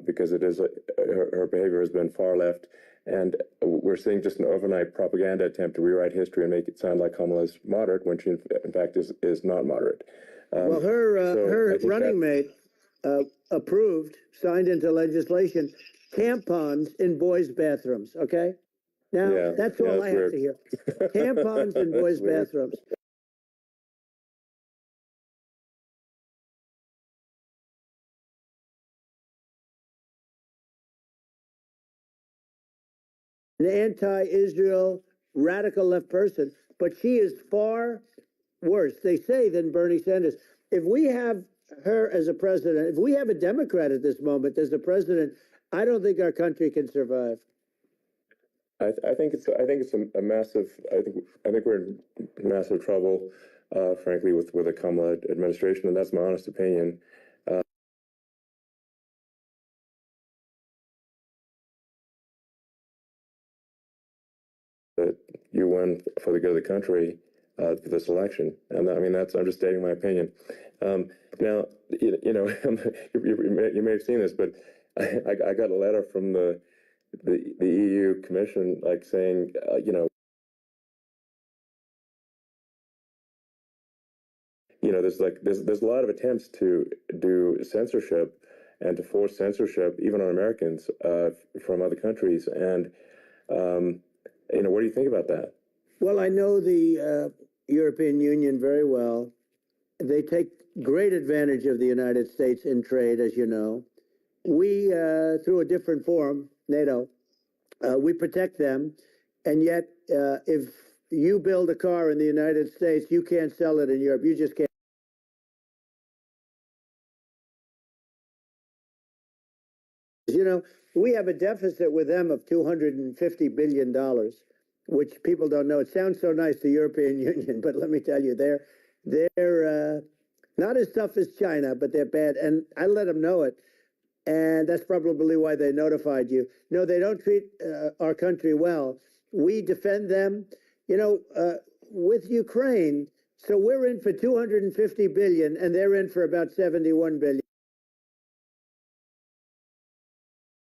because it is her behavior has been far left, and we're seeing just an overnight propaganda attempt to rewrite history and make it sound like Kamala's moderate when she in fact is not moderate. Well, her running mate approved, signed into legislation, tampons in boys' bathrooms. Okay, now that's all I have to hear. Tampons in boys' bathrooms. An anti-Israel radical left person, but she is far worse, they say, than Bernie Sanders. If we have her as a president, if we have a Democrat at this moment as the president, I don't think our country can survive. I think it's a massive. I think we're in massive trouble, frankly, with the Kamala administration, and that's my honest opinion. That you won for the good of the country for this election, and I mean I'm just stating my opinion. Now, you know, you may have seen this, but I got a letter from the EU Commission, saying, there's a lot of attempts to do censorship and to force censorship even on Americans from other countries, and what do you think about that? Well, I know the European Union very well. They take great advantage of the United States in trade, as you know. We, through a different forum, NATO, we protect them, and yet if you build a car in the United States, you can't sell it in Europe. You just can't. You know, we have a deficit with them of $250 billion, which people don't know. It sounds so nice, the European Union, but let me tell you, they're not as tough as China, but they're bad. And I let them know it. And that's probably why they notified you. No, they don't treat our country well. We defend them, with Ukraine. So we're in for 250 billion, and they're in for about 71 billion.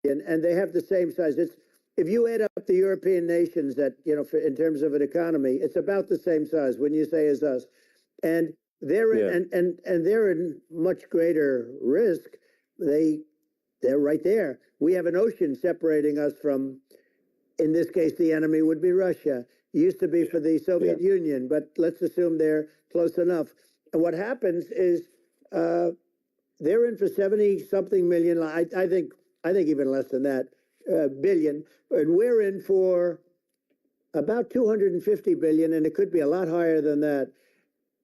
And they have the same size. If you add up the European nations that, in terms of an economy, it's about the same size, wouldn't you say, as us? And they're and they're in much greater risk. They're right there. We have an ocean separating us from, in this case, the enemy would be Russia. It used to be for the Soviet Union, but let's assume they're close enough. And what happens is they're in for 70-something million. I think I think even less than that, billion, and we're in for about 250 billion, and it could be a lot higher than that.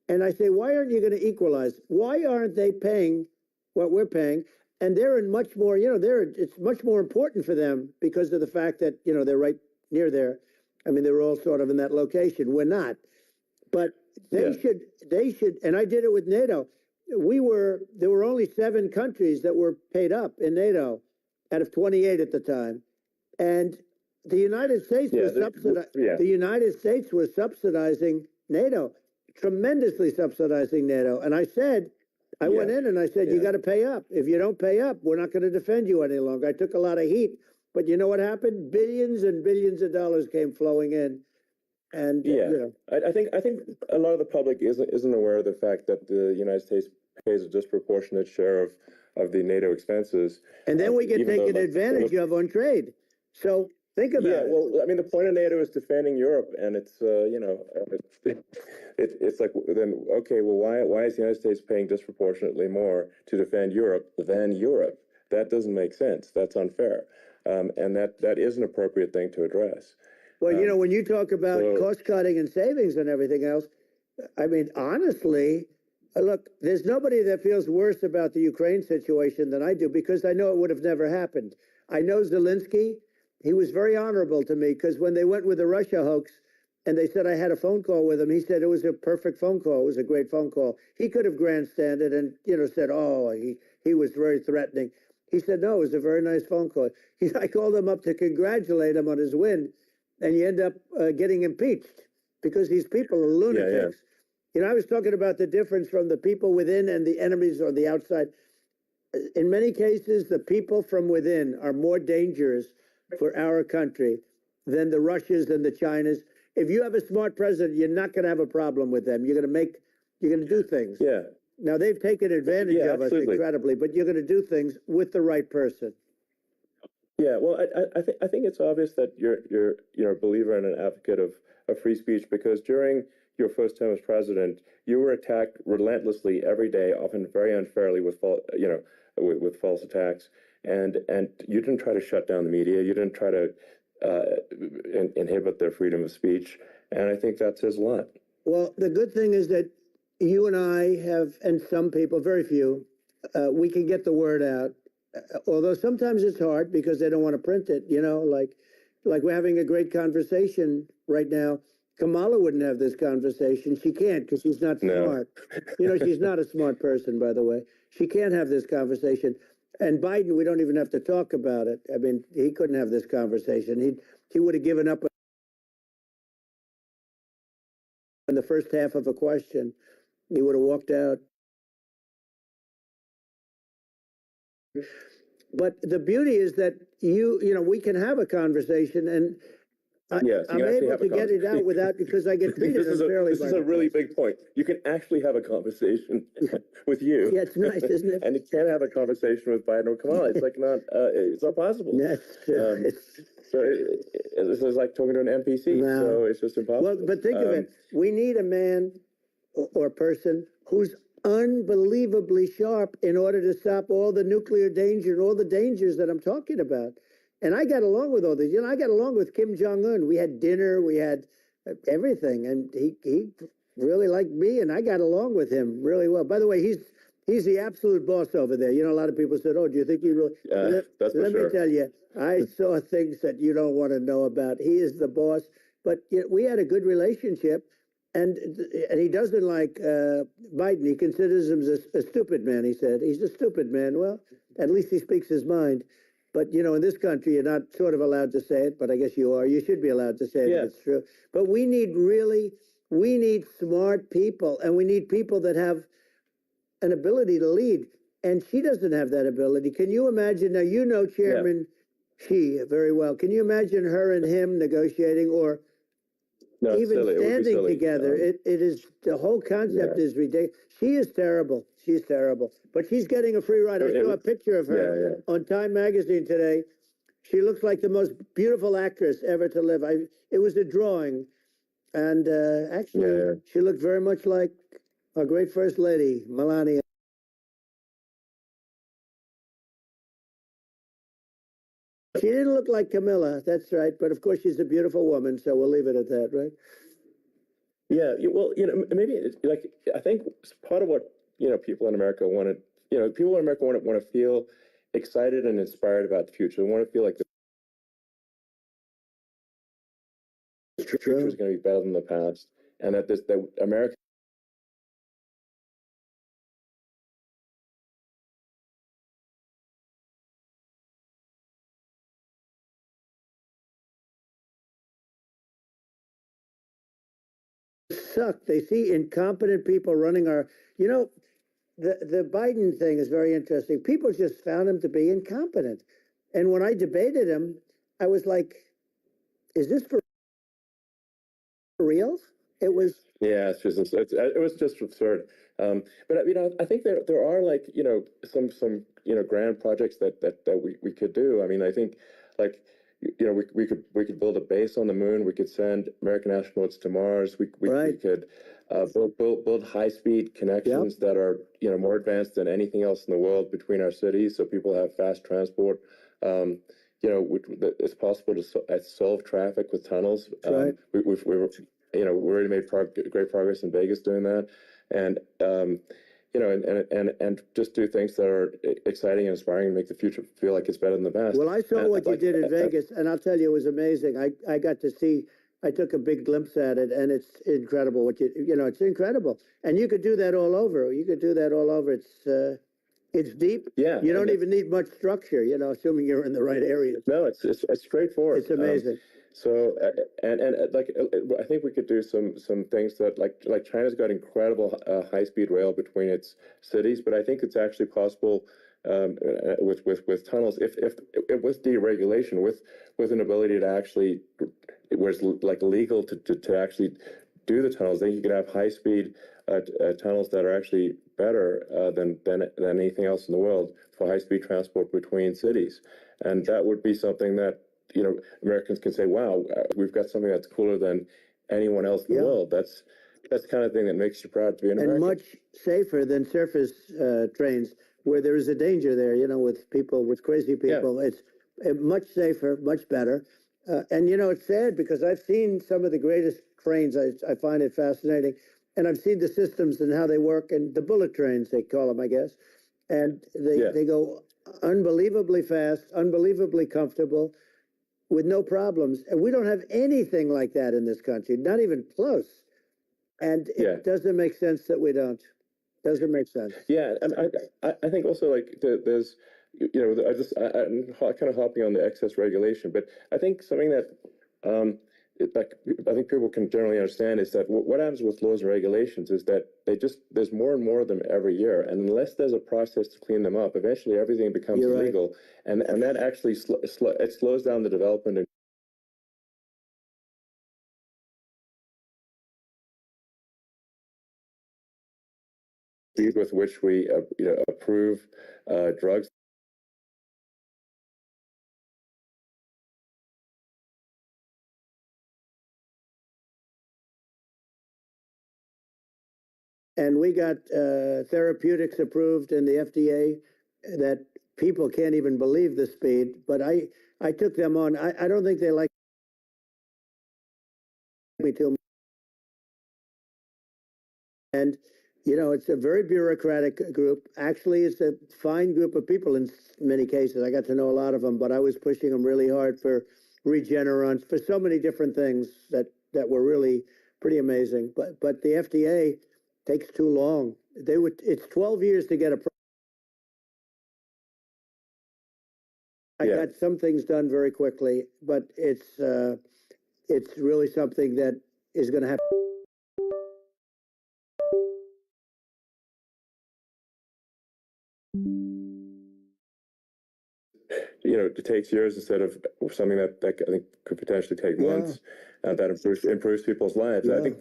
And I say, why aren't you going to equalize? Why aren't they paying what we're paying? And they're in much more, it's much more important for them because of the fact that, they're right near there. I mean, they're all sort of in that location. We're not. But they should, and I did it with NATO. There were only 7 countries that were paid up in NATO out of 28 at the time. And the United States the United States was subsidizing NATO, tremendously subsidizing NATO. And I said, I went in and I said, you got to pay up. If you don't pay up, we're not going to defend you any longer. I took a lot of heat, but you know what happened? Billions and billions of dollars came flowing in. And I think a lot of the public isn't aware of the fact that the United States pays a disproportionate share of the NATO expenses. And then we get taken advantage of on trade. So think about it. Yeah, well, I mean, the point of NATO is defending Europe, and it's it's like, then okay, well, why is the United States paying disproportionately more to defend Europe than Europe? That doesn't make sense. That's unfair, and that is an appropriate thing to address. Well, when you talk about cost cutting and savings and everything else, I mean, honestly, look, there's nobody that feels worse about the Ukraine situation than I do, because I know it would have never happened. I know Zelensky. He was very honorable to me, because when they went with the Russia hoax and they said I had a phone call with him, he said it was a perfect phone call. It was a great phone call. He could have grandstanded and, said, oh, he was very threatening. He said, no, it was a very nice phone call. I called him up to congratulate him on his win, and you end up getting impeached because these people are lunatics. I was talking about the difference from the people within and the enemies on the outside. In many cases, the people from within are more dangerous for our country than the Russians and the Chinas. If you have a smart president, you're not going to have a problem with them. You're going to do things. Yeah. Now, they've taken advantage of us incredibly, but you're going to do things with the right person. Yeah, well, I think it's obvious that you're a believer and an advocate of free speech, because during your first term as president, you were attacked relentlessly every day, often very unfairly with false attacks, and you didn't try to shut down the media. You didn't try to inhibit their freedom of speech, and I think that says a lot. Well, the good thing is that you and I have, and some people, very few, we can get the word out. Although sometimes it's hard because they don't want to print it, like we're having a great conversation right now. Kamala wouldn't have this conversation. She can't, because she's not smart. She's not a smart person, by the way. She can't have this conversation. And Biden, we don't even have to talk about it. I mean, he couldn't have this conversation. He would have given up in the first half of a question. He would have walked out. But the beauty is that we can have a conversation, and I'm able to get it out without, because I get treated unfairly. This is a really big point. You can actually have a conversation with you. Yeah, it's nice, isn't it? And you can't have a conversation with Biden or Kamala. It's like it's not possible. That's true. So this is like talking to an NPC. No. So it's just impossible. Well, but think of it. We need a man or person who's unbelievably sharp in order to stop all the nuclear danger and all the dangers that I'm talking about. And I got along with all these. I got along with Kim Jong-un. We had dinner. We had everything. And he really liked me, and I got along with him really well. By the way, he's the absolute boss over there. A lot of people said, oh, do you think he really... Let me tell you, I saw things that you don't want to know about. He is the boss. But we had a good relationship. And he doesn't like Biden. He considers him a stupid man, he said. He's a stupid man. Well, at least he speaks his mind. But, in this country, you're not sort of allowed to say it, but I guess you are. You should be allowed to say it if it's true. But we need smart people, and we need people that have an ability to lead. And she doesn't have that ability. Can you imagine? Now, Chairman Xi very well. Can you imagine her and him negotiating, or... No, even standing together, it is, the whole concept is ridiculous. She is terrible. She's terrible. But she's getting a free ride. I saw a picture of her on Time Magazine today. She looks like the most beautiful actress ever to live. It was a drawing. And actually, she looked very much like our great First Lady, Melania. She didn't look like Camilla. That's right. But of course, she's a beautiful woman, so we'll leave it at that, right? Yeah, well, maybe it's like I think part of what people in America want to, people in America want to feel excited and inspired about the future. They want to feel like the future is going to be better than the past, and that America suck. They see incompetent people running our, you know, the Biden thing is very interesting. People just found him to be incompetent. And when I debated him, I was like, is this for real? It was. Yeah, it was just absurd. But I think there are like some grand projects that we could do. I mean, I think like we could build a base on the moon. We could send American astronauts to Mars. We could build high speed connections that are more advanced than anything else in the world between our cities, so people have fast transport. It's possible to solve traffic with tunnels. We already made great progress in Vegas doing that, and and just do things that are exciting and inspiring and make the future feel like it's better than the past. Well, I saw what you did in Vegas, and I'll tell you, it was amazing. I got to see. I took a big glimpse at it, and it's incredible. It's incredible, and you could do that all over. You could do that all over. It's deep. Yeah, you don't even need much structure. Assuming you're in the right areas. No, it's straightforward. It's amazing. So like I think we could do some things that like China's got incredible high speed rail between its cities, but I think it's actually possible with tunnels if with deregulation with an ability to actually where it's like legal to actually do the tunnels. Then you could have high speed tunnels that are actually better than anything else in the world for high speed transport between cities, and that would be something that Americans can say, wow, we've got something that's cooler than anyone else in the world. That's the kind of thing that makes you proud to be an American. And much safer than surface trains where there is a danger there, with crazy people. It's much safer, much better. And, it's sad because I've seen some of the greatest trains. I find it fascinating. And I've seen the systems and how they work, and the bullet trains, they call them, I guess. And they go unbelievably fast, unbelievably comfortable, with no problems. And we don't have anything like that in this country, not even close. And it doesn't make sense that we don't. Doesn't make sense. Yeah, and I think also like there's I'm kind of hopping on the excess regulation, but I think something that I think people can generally understand is that what happens with laws and regulations is that there's more and more of them every year, and unless there's a process to clean them up, eventually everything becomes illegal, and that actually it slows down the development and speed with which we approve drugs. And we got therapeutics approved in the FDA that people can't even believe the speed. But I took them on. I don't think they like me too much. And, it's a very bureaucratic group. Actually, it's a fine group of people in many cases. I got to know a lot of them, but I was pushing them really hard for Regeneron, for so many different things that were really pretty amazing. But the FDA takes too long. It's 12 years to get a. I got some things done very quickly, but it's really something that is going to have. It takes years instead of something that I think could potentially take months, that improves people's lives. I think,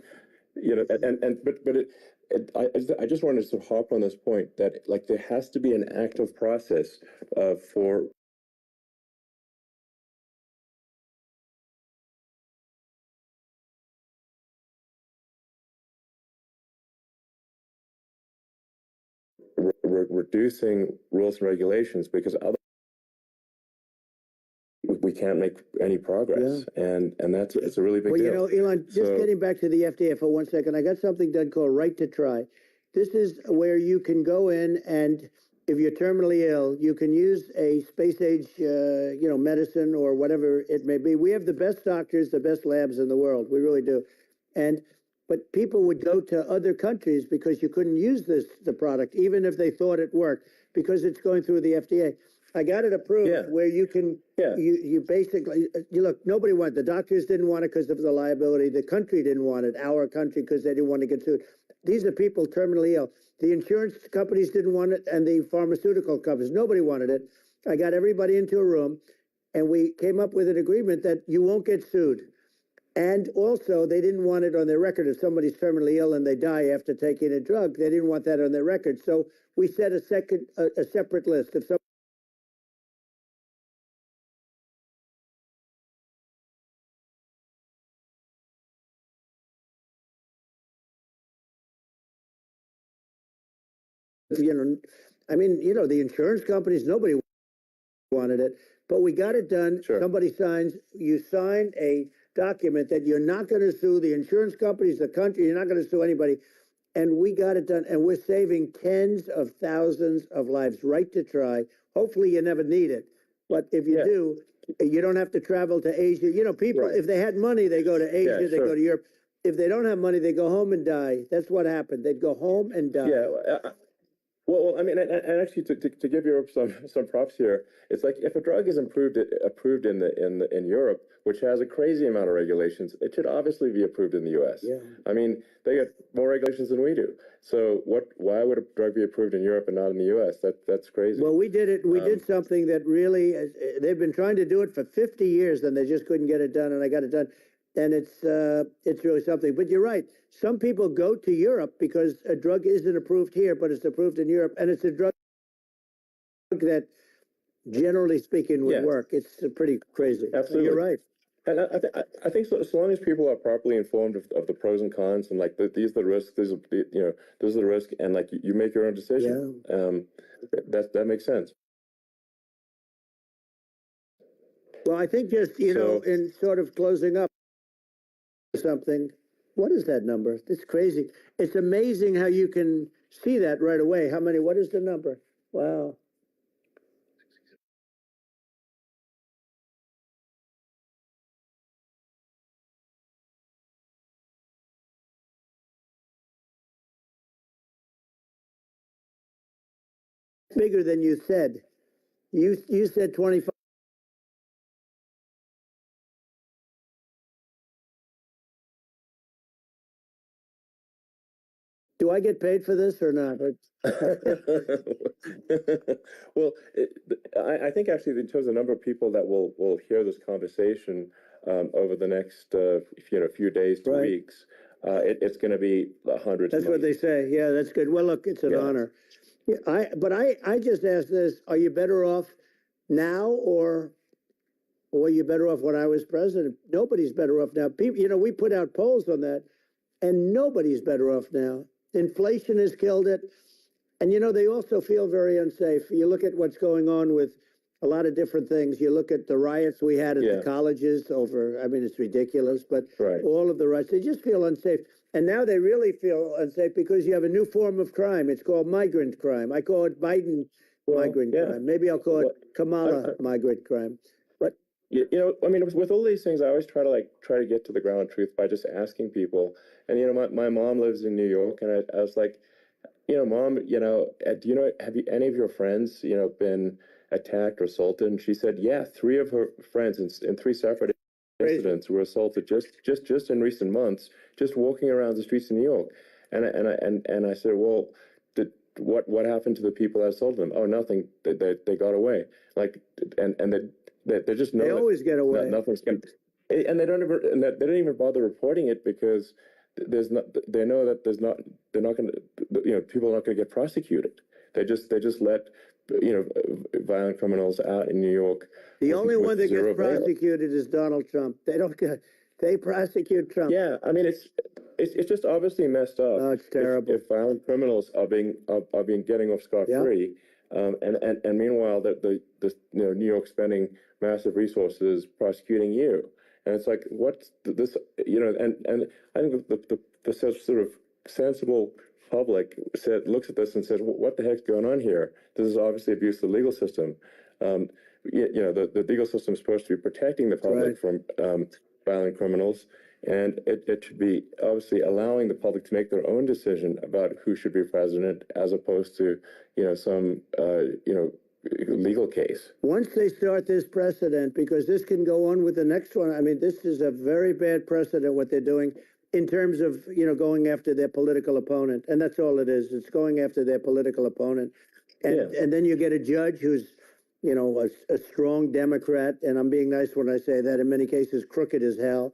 I just wanted to sort of hop on this point that like there has to be an active process for reducing rules and regulations, because other we we can't make any progress, and it's a really big Well, deal. Elon, just So, getting back to the FDA for 1 second, I got something done called Right to Try. This is where you can go in and if you're terminally ill, you can use a space age, medicine or whatever it may be. We have the best doctors, the best labs in the world. We really do. But people would go to other countries because you couldn't use the product, even if they thought it worked, because it's going through the FDA. I got it approved where you can, you basically, look, nobody wanted, the doctors didn't want it because of the liability. The country didn't want it, our country, because they didn't want to get sued. These are people terminally ill. The insurance companies didn't want it and the pharmaceutical companies, nobody wanted it. I got everybody into a room and we came up with an agreement that you won't get sued. And also, they didn't want it on their record. If somebody's terminally ill and they die after taking a drug, they didn't want that on their record. So we set a separate list. If some the insurance companies, nobody wanted it, but we got it done. Sure. Somebody signs, you sign a document that you're not going to sue the insurance companies, the country, you're not going to sue anybody. And we got it done, and we're saving tens of thousands of lives. Right to Try. Hopefully you never need it, but if you do, you don't have to travel to Asia. People, if they had money, they go to Asia, they go to Europe. If they don't have money, they go home and die. That's what happened. They'd go home and die. Yeah. Well, I mean, and actually, to give Europe some props here, it's like if a drug is approved in Europe, which has a crazy amount of regulations, it should obviously be approved in the U.S. Yeah. I mean, they get more regulations than we do. So why would a drug be approved in Europe and not in the U.S.? That's crazy. Well, we did it. We did something that really they've been trying to do it for 50 years, and they just couldn't get it done, and I got it done. And it's really something. But you're right. Some people go to Europe because a drug isn't approved here, but it's approved in Europe, and it's a drug that, generally speaking, would work. It's pretty crazy. Absolutely, you're right. And I think so long as people are properly informed of the pros and cons, and like these are the risks, these are those are the risks, and like you make your own decision. That makes sense. Well, I think just in sort of closing up something. What is that number? It's crazy. It's amazing how you can see that right away. How many? What is the number? Wow. Bigger than you said. You said 25. Do I get paid for this or not? Well, I think actually in terms of the number of people that will hear this conversation over the next few days to weeks, it's going to be hundreds. That's what they say. Yeah, that's good. Well, look, it's an honor. Yeah, I just asked this: are you better off now, or are you better off when I was president? Nobody's better off now. People, we put out polls on that, and nobody's better off now. Inflation has killed it. And, they also feel very unsafe. You look at what's going on with a lot of different things. You look at the riots we had at the colleges over, it's ridiculous, but all of the riots, they just feel unsafe. And now they really feel unsafe because you have a new form of crime. It's called migrant crime. I call it Biden migrant crime. Maybe I'll call it Kamala migrant crime. But with all these things, I always try to get to the ground truth by just asking people. And my mom lives in New York, and I was like, Mom, have any of your friends been attacked or assaulted? And she said, yeah, 3 of her friends in 3 separate incidents were assaulted just in recent months, just walking around the streets of New York. And I said, well, what happened to the people that assaulted them? Oh, nothing. They got away. They just know they always get away. Nothing's going. And they don't even bother reporting it because they know that they're not going to, people are not going to get prosecuted. They just let, violent criminals out in New York. The only one that gets prosecuted is Donald Trump. They prosecute Trump. Yeah, it's just obviously messed up. Oh, it's terrible. If violent criminals are getting off scot-free, And meanwhile, the New York spending massive resources prosecuting you, and it's like what's this, and I think the sort of sensible public looks at this and says, what the heck's going on here? This is obviously abuse of the legal system. The legal system is supposed to be protecting the public from violent criminals, and it should be obviously allowing the public to make their own decision about who should be president, as opposed to some legal case. Once they start this precedent, because this can go on with the next one. I mean, this is a very bad precedent what they're doing in terms of going after their political opponent, and that's all it is. It's going after their political opponent, and then you get a judge who's a strong Democrat, and I'm being nice when I say that. In many cases, crooked as hell.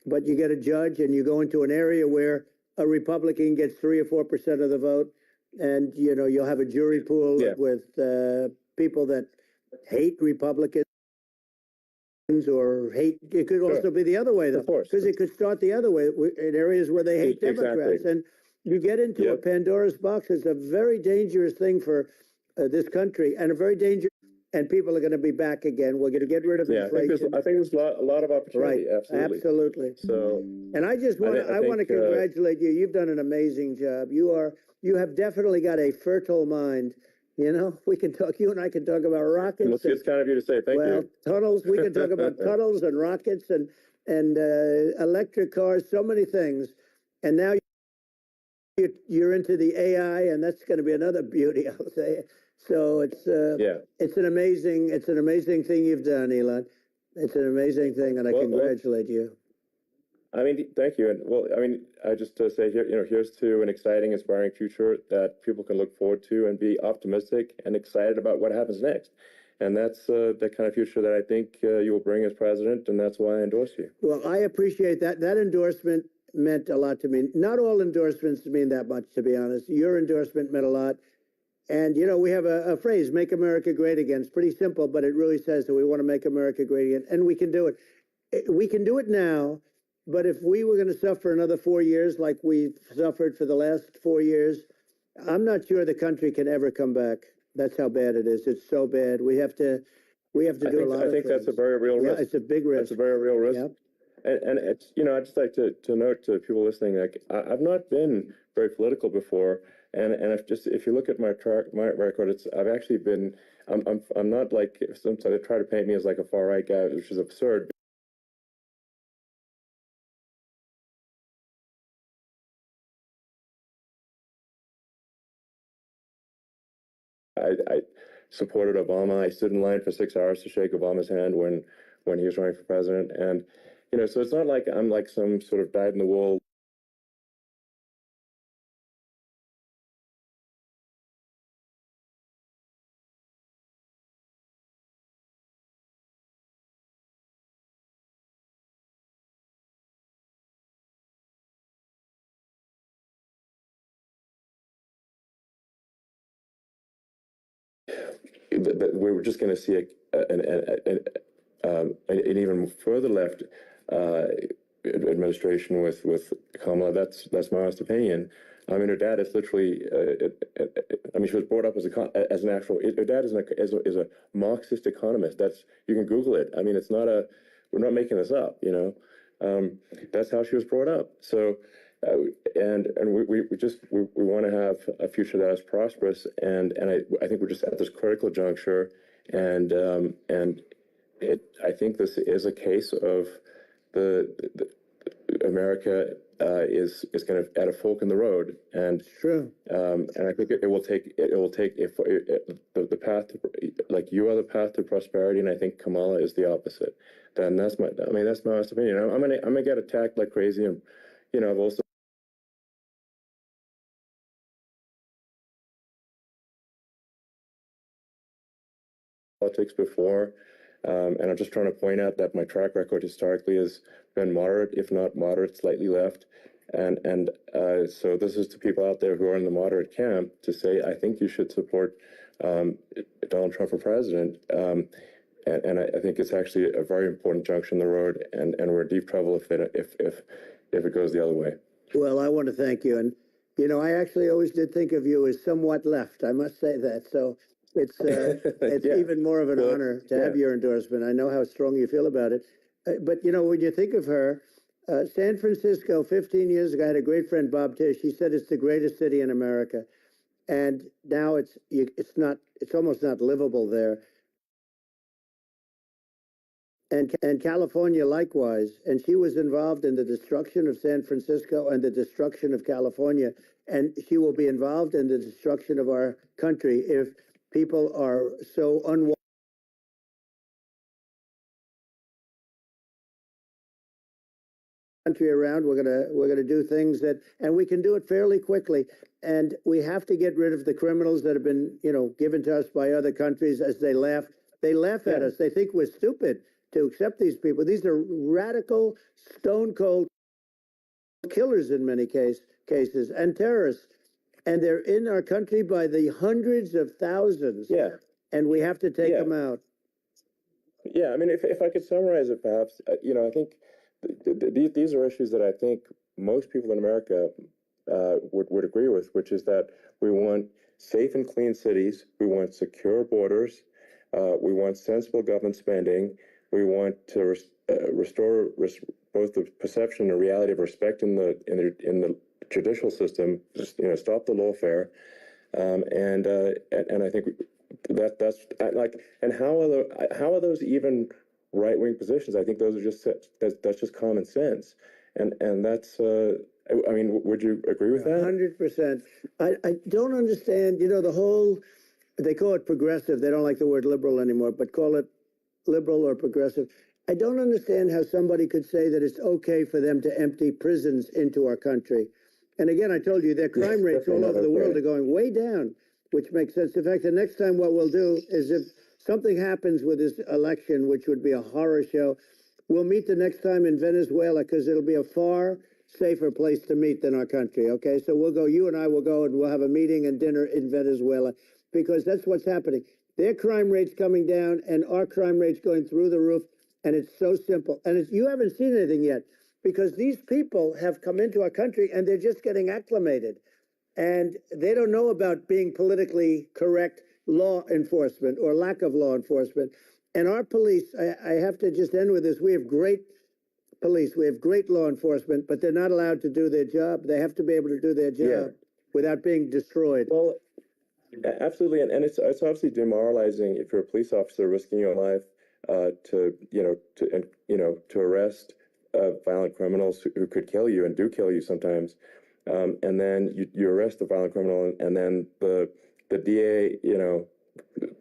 But you get a judge, and you go into an area where a Republican gets 3 or 4% of the vote, and you'll have a jury pool with people that hate Republicans or hate. It could also be the other way, though, because it could start the other way in areas where they hate Democrats, and you get into a Pandora's box. It's a very dangerous thing for this country, and a very dangerous. And people are going to be back again. We're going to get rid of inflation. I think there's a lot of opportunity. Right, absolutely. So, and I just want I want to congratulate you. You've done an amazing job. You have definitely got a fertile mind. We can talk. You and I can talk about rockets. It's kind of you to say. Thank you. Tunnels. We can talk about tunnels and rockets and electric cars. So many things. And now you're into the AI, and that's going to be another beauty, I'll say. So it's an amazing thing you've done, Elon. It's an amazing thing, and I congratulate you. I mean, thank you. And I just say here, here's to an exciting, inspiring future that people can look forward to and be optimistic and excited about what happens next. And that's the kind of future that I think you will bring as president, and that's why I endorse you. Well, I appreciate that. That endorsement meant a lot to me. Not all endorsements mean that much, to be honest. Your endorsement meant a lot. And, we have a phrase, make America great again. It's pretty simple, but it really says that we want to make America great again. And we can do it. We can do it now, but if we were going to suffer another 4 years like we've suffered for the last 4 years, I'm not sure the country can ever come back. That's how bad it is. It's so bad. We have to do a lot of things. I think that's a very real risk. Yeah, it's a big risk. It's a very real risk. Yep. And it's, I'd just like to note to people listening, like, I've not been very political before. And if you look at my record, I've actually been, I'm not like, sometimes they try to paint me as like a far right guy, which is absurd. I supported Obama. I stood in line for 6 hours to shake Obama's hand when he was running for president. And, so it's not like I'm like some sort of dyed-in-the-wool that we were just going to see an even further left administration with Kamala. That's my honest opinion. I mean, her dad is literally. She was brought up as an actual. Her dad is a Marxist economist. You can Google it. I mean, it's not a. We're not making this up. That's how she was brought up. So. And we want to have a future that is prosperous, and I think we're just at this critical juncture, and I think this is a case of the America is kind of at a fork in the road, and true. And I think it will take if the path like you are the path to prosperity, and I think Kamala is the opposite. Then that's my honest opinion. I'm gonna get attacked like crazy, and I've also politics before, and I'm just trying to point out that my track record historically has been moderate, if not moderate, slightly left, and so this is to people out there who are in the moderate camp to say, I think you should support Donald Trump for president, and I think it's actually a very important junction in the road, and we're in deep trouble if it goes the other way. Well, I want to thank you, and I actually always did think of you as somewhat left. I must say that. So it's Yeah. even more of an honor to have your endorsement. I know how strong you feel about it. But when you think of her, San Francisco, 15 years ago, I had a great friend, Bob Tish. He said it's the greatest city in America, and now it's not. It's almost not livable there. And California likewise. And she was involved in the destruction of San Francisco and the destruction of California. And she will be involved in the destruction of our country if people are so unwise. Country around, we're gonna do things and we can do it fairly quickly. And we have to get rid of the criminals that have been, given to us by other countries as they laugh. They laugh at us. They think we're stupid to accept these people. These are radical, stone cold killers in many cases and terrorists. And they're in our country by the hundreds of thousands. Yeah. And we have to take them out. Yeah, I mean, if I could summarize it, perhaps, I think these are issues that I think most people in America would agree with, which is that we want safe and clean cities, we want secure borders, we want sensible government spending, we want to restore both the perception and reality of respect in the judicial system, just stop the lawfare, and I think that's like, and how are those even right-wing positions? I think those are that's just common sense, and that's I mean, would you agree with that? 100%. I don't understand, the whole, they call it progressive. They don't like the word liberal anymore, but call it liberal or progressive. I don't understand how somebody could say that it's okay for them to empty prisons into our country. And again, I told you, their crime rates all over the world are going way down, which makes sense. In fact, the next time what we'll do is if something happens with this election, which would be a horror show, we'll meet the next time in Venezuela because it'll be a far safer place to meet than our country, okay? So you and I will go and we'll have a meeting and dinner in Venezuela because that's what's happening. Their crime rate's coming down and our crime rate's going through the roof, and it's so simple. And you haven't seen anything yet because these people have come into our country and they're just getting acclimated. And they don't know about being politically correct law enforcement or lack of law enforcement. And our police, I have to just end with this, we have great police, we have great law enforcement, but they're not allowed to do their job. They have to be able to do their job without being destroyed. Well, absolutely, and it's obviously demoralizing if you're a police officer risking your life to arrest violent criminals who could kill you and do kill you sometimes, and then you arrest the violent criminal, and then the DA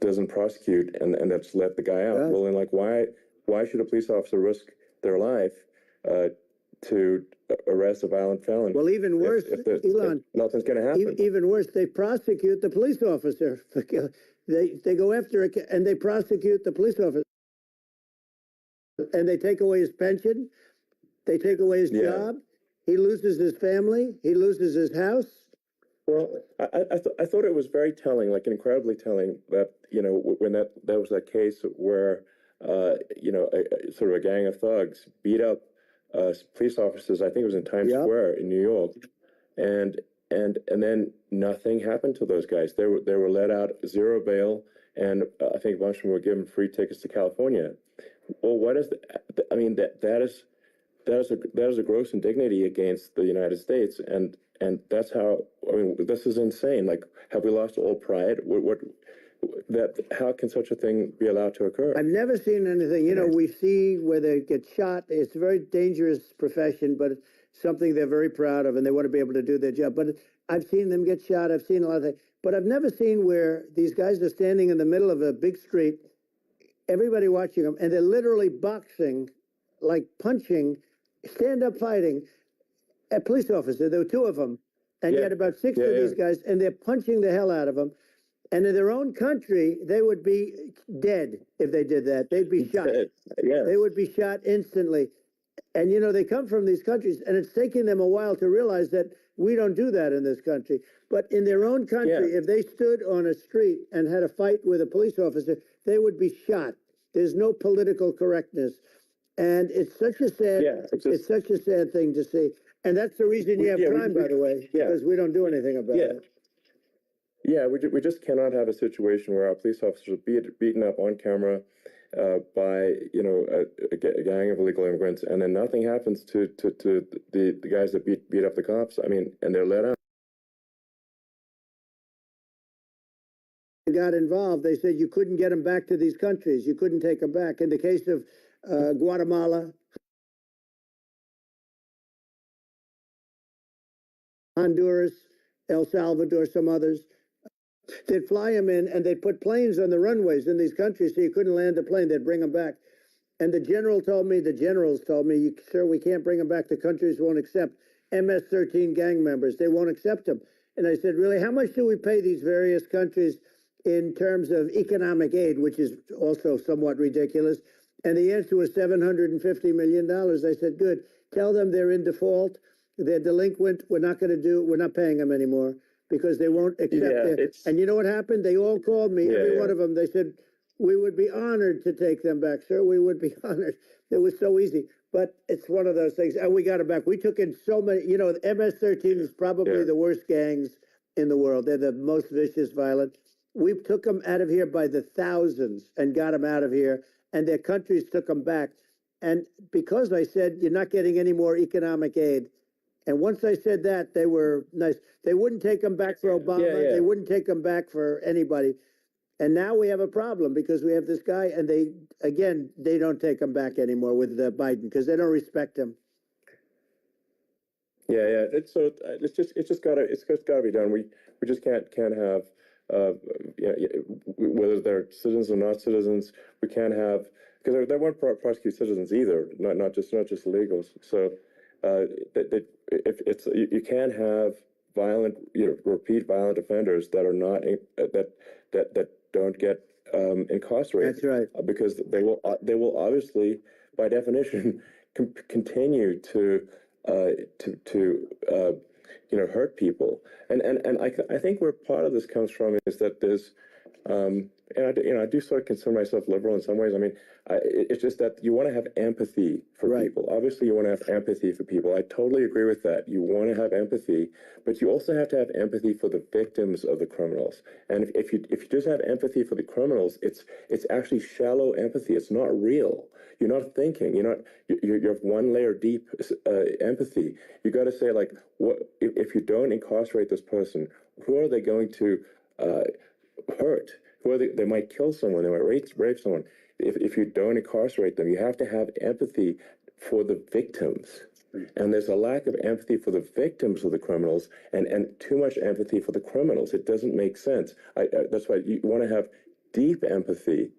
doesn't prosecute and that's let the guy out. Well, then why should a police officer risk their life to arrest a violent felon? Well, even worse, Elon, nothing's going to happen. Even worse, they prosecute the police officer. They go after it and they prosecute the police officer. And they take away his pension. They take away his job. He loses his family. He loses his house. Well, I thought it was very telling, like incredibly telling, that when that was that case where sort of a gang of thugs beat up police officers. I think it was in Times Square in New York, and then nothing happened to those guys. They were let out, zero bail, and I think a bunch of them were given free tickets to California. Well, what is I mean, that is a gross indignity against the United States, and that's how, I mean, this is insane. Like, have we lost all pride? How can such a thing be allowed to occur? I've never seen anything. We see where they get shot. It's a very dangerous profession, but it's something they're very proud of, and they want to be able to do their job. But I've seen them get shot. I've seen a lot of things. But I've never seen where these guys are standing in the middle of a big street, everybody watching them, and they're literally boxing, like punching, stand-up fighting, a police officer. There were two of them, and yet about six of these guys, and they're punching the hell out of them. And in their own country, they would be dead if they did that. They'd be shot. They would be shot instantly. And, they come from these countries, and it's taking them a while to realize that we don't do that in this country. But in their own country, if they stood on a street and had a fight with a police officer, they would be shot. There's no political correctness. And it's such a sad, it's such a sad thing to see. And that's the reason you have crime, by the way, because we don't do anything about it. Yeah, we just cannot have a situation where our police officers are beaten up on camera by a gang of illegal immigrants, and then nothing happens to the guys that beat up the cops. I mean, and they're let out. Got involved, they said you couldn't get them back to these countries. You couldn't take them back. In the case of Guatemala, Honduras, El Salvador, some others, they'd fly them in and they'd put planes on the runways in these countries so you couldn't land a plane. They'd bring them back. And the generals told me, sir, we can't bring them back. The countries won't accept MS-13 gang members. They won't accept them. And I said, really, how much do we pay these various countries in terms of economic aid, which is also somewhat ridiculous? And the answer was $750 million. I said, good. Tell them they're in default. They're delinquent. We're not paying them anymore because they won't accept it. And you know what happened? They all called me, every one of them. They said, we would be honored to take them back, sir. We would be honored. It was so easy. But it's one of those things. And we got them back. We took in so many, MS-13 is probably the worst gangs in the world. They're the most vicious, violent. We took them out of here by the thousands and got them out of here. And their countries took them back. And because I said, you're not getting any more economic aid. And once I said that, they were nice. They wouldn't take them back for Obama. They wouldn't take them back for anybody. And now we have a problem because we have this guy, and they don't take him back anymore with Biden because they don't respect him. Yeah. It's just gotta be done. We just can't have whether they're citizens or not citizens. We can't have, because they won't prosecute citizens either, not just illegals. So you can't have violent, repeat violent offenders that are not that don't get incarcerated. That's right. Because they will obviously, by definition, continue to hurt people. And I think where part of this comes from is that there's and I do sort of consider myself liberal in some ways. I mean, it's just that you want to have empathy for people. Obviously, you want to have empathy for people. I totally agree with that. You want to have empathy, but you also have to have empathy for the victims of the criminals. And if you just have empathy for the criminals, it's actually shallow empathy. It's not real. You're not thinking. You're one layer deep empathy. You got to say, like, what if you don't incarcerate this person? Who are they going to hurt? Who are they might kill someone. They might rape someone. If you don't incarcerate them, you have to have empathy for the victims. And there's a lack of empathy for the victims of the criminals, and too much empathy for the criminals. It doesn't make sense. That's why you want to have deep empathy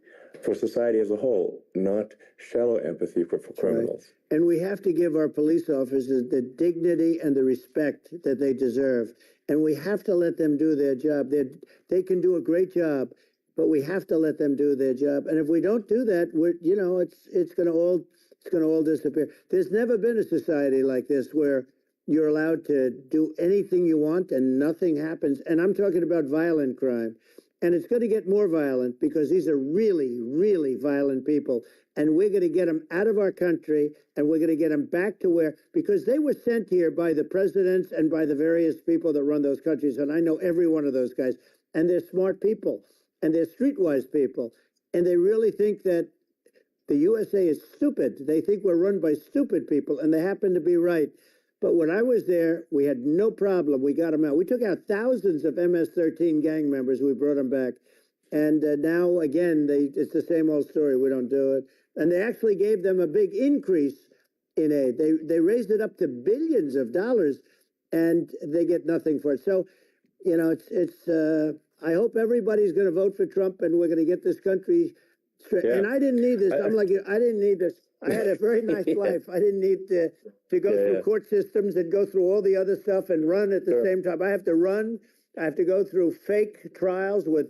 for society as a whole, not shallow empathy for criminals. Right. And we have to give our police officers the dignity and the respect that they deserve. And we have to let them do their job. They can do a great job, but we have to let them do their job. And if we don't do that, it's going to all disappear. There's never been a society like this where you're allowed to do anything you want and nothing happens. And I'm talking about violent crime. And it's going to get more violent because these are really, really violent people. And we're going to get them out of our country, and we're going to get them back to because they were sent here by the presidents and by the various people that run those countries. And I know every one of those guys. And they're smart people, and they're streetwise people. And they really think that the USA is stupid. They think we're run by stupid people, and they happen to be right. But when I was there, we had no problem. We got them out. We took out thousands of MS-13 gang members. We brought them back. And now, again, it's the same old story. We don't do it. And they actually gave them a big increase in aid. They raised it up to billions of dollars, and they get nothing for it. So, I hope everybody's going to vote for Trump, and we're going to get this country straight. Yeah. And I didn't need this. I'm like, I didn't need this. I had a very nice life. I didn't need to go through court systems and go through all the other stuff and run at the same time. I have to run. I have to go through fake trials with,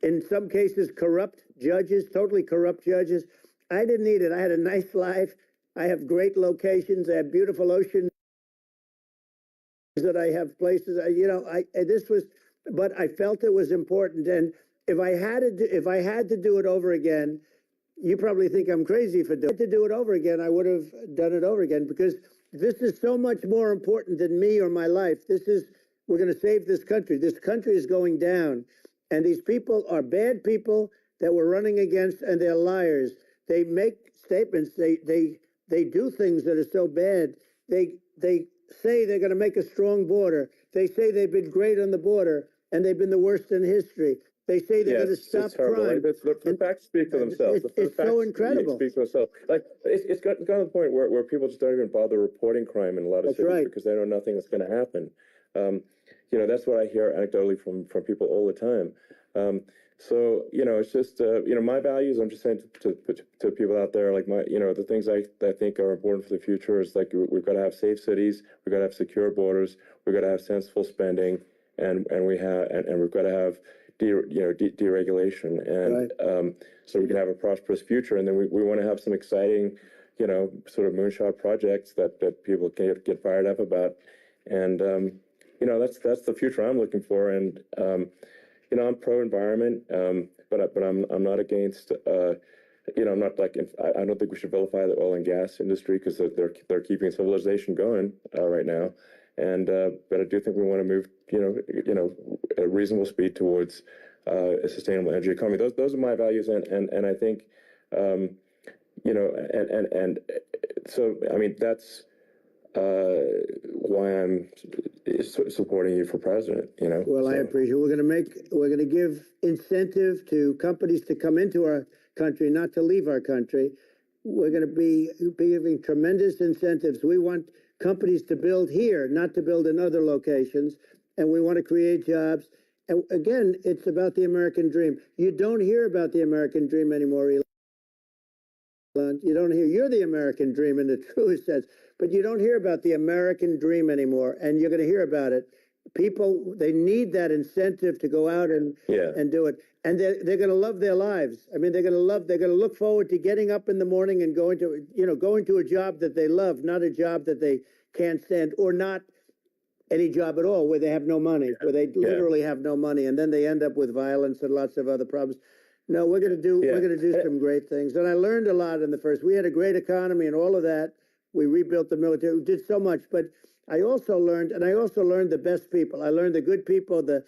in some cases, corrupt judges, totally corrupt judges. I didn't need it. I had a nice life. I have great locations. I have beautiful oceans. That I have places. But I felt it was important. And if I had to do it over again, you probably think I'm crazy for doing it. If I had to do it over again, I would have done it over again, because this is so much more important than me or my life. This is we're going to save this country. This country is going down, and these people are bad people that we're running against, and they're liars. They make statements. They do things that are so bad. They say they're going to make a strong border. They say they've been great on the border, and they've been the worst in history. They say they're going to stop crime. Like, the facts speak for themselves. It's so incredible. Speak for themselves. Like it's gotten to the point where people just don't even bother reporting crime in a lot of cities because they know nothing is going to happen. That's what I hear anecdotally from people all the time. So it's just my values. I'm just saying to people out there, like the things I think are important for the future is like we've got to have safe cities, we've got to have secure borders, we've got to have sensible spending, and we've got to have deregulation, and so we can have a prosperous future. And then we want to have some exciting, sort of moonshot projects that people can get fired up about. And that's the future I'm looking for. And I'm pro environment, but I'm not against. I'm not like I don't think we should vilify the oil and gas industry because they're keeping civilization going right now. And but I do think we want to move, at a reasonable speed towards a sustainable energy economy. Those are my values, and I think, and so I mean that's why I'm supporting you for president. Well, I appreciate it. We're going to give incentive to companies to come into our country, not to leave our country. We're going to be giving tremendous incentives. We want companies to build here, not to build in other locations, and we want to create jobs. And again, it's about the American dream. You don't hear about the American dream anymore, Elon. You don't hear. You're the American dream in the truest sense, but you don't hear about the American dream anymore, and you're going to hear about it. People, they need that incentive to go out and do it, and they're going to love their lives. I mean, they're going to look forward to getting up in the morning and going to a job that they love, not a job that they can't stand, or not any job at all where they have no money, where they literally have no money, and then they end up with violence and lots of other problems. No, we're going to do some great things, and I learned a lot in the first. We had a great economy and all of that. We rebuilt the military. We did so much, but I also learned the best people. I learned the good people, the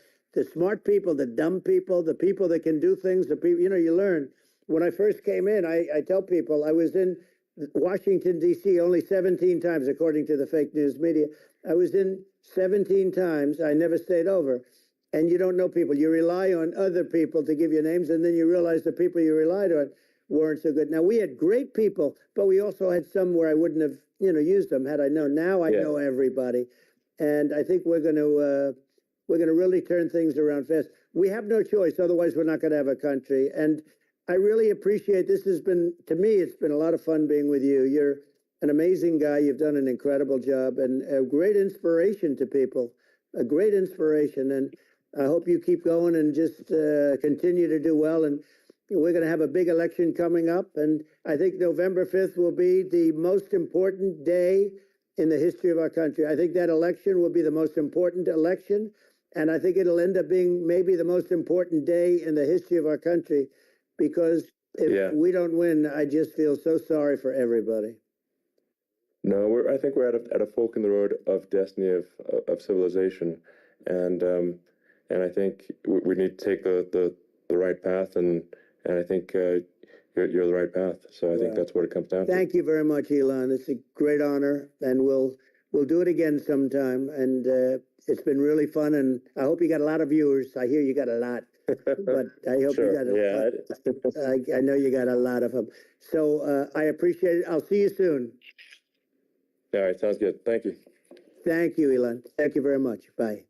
smart people, the dumb people, the people that can do things. The people, you learn. When I first came in, I tell people I was in Washington, D.C. only 17 times, according to the fake news media. I was in 17 times. I never stayed over. And you don't know people. You rely on other people to give you names, and then you realize the people you relied on weren't so good. Now, we had great people, but we also had some where I wouldn't have, used them had I known. Now I know everybody. And I think we're going to really turn things around fast. We have no choice. Otherwise, we're not going to have a country. And I really appreciate this. To me, it's been a lot of fun being with you. You're an amazing guy. You've done an incredible job and a great inspiration to people, a great inspiration. And I hope you keep going and just continue to do well. And we're going to have a big election coming up. And I think November 5th will be the most important day in the history of our country. I think that election will be the most important election. And I think it'll end up being maybe the most important day in the history of our country, because if we don't win, I just feel so sorry for everybody. No, I think we're at a fork in the road of destiny of civilization, and I think we need to take the right path, and I think you're the right path. So I think that's what it comes down to. Thank you very much, Elon. It's a great honor, and we'll do it again sometime. And it's been really fun, and I hope you got a lot of viewers. I hear you got a lot, but I hope you got I know you got a lot of them. So I appreciate it. I'll see you soon. All right, sounds good. Thank you. Thank you, Elon. Thank you very much. Bye.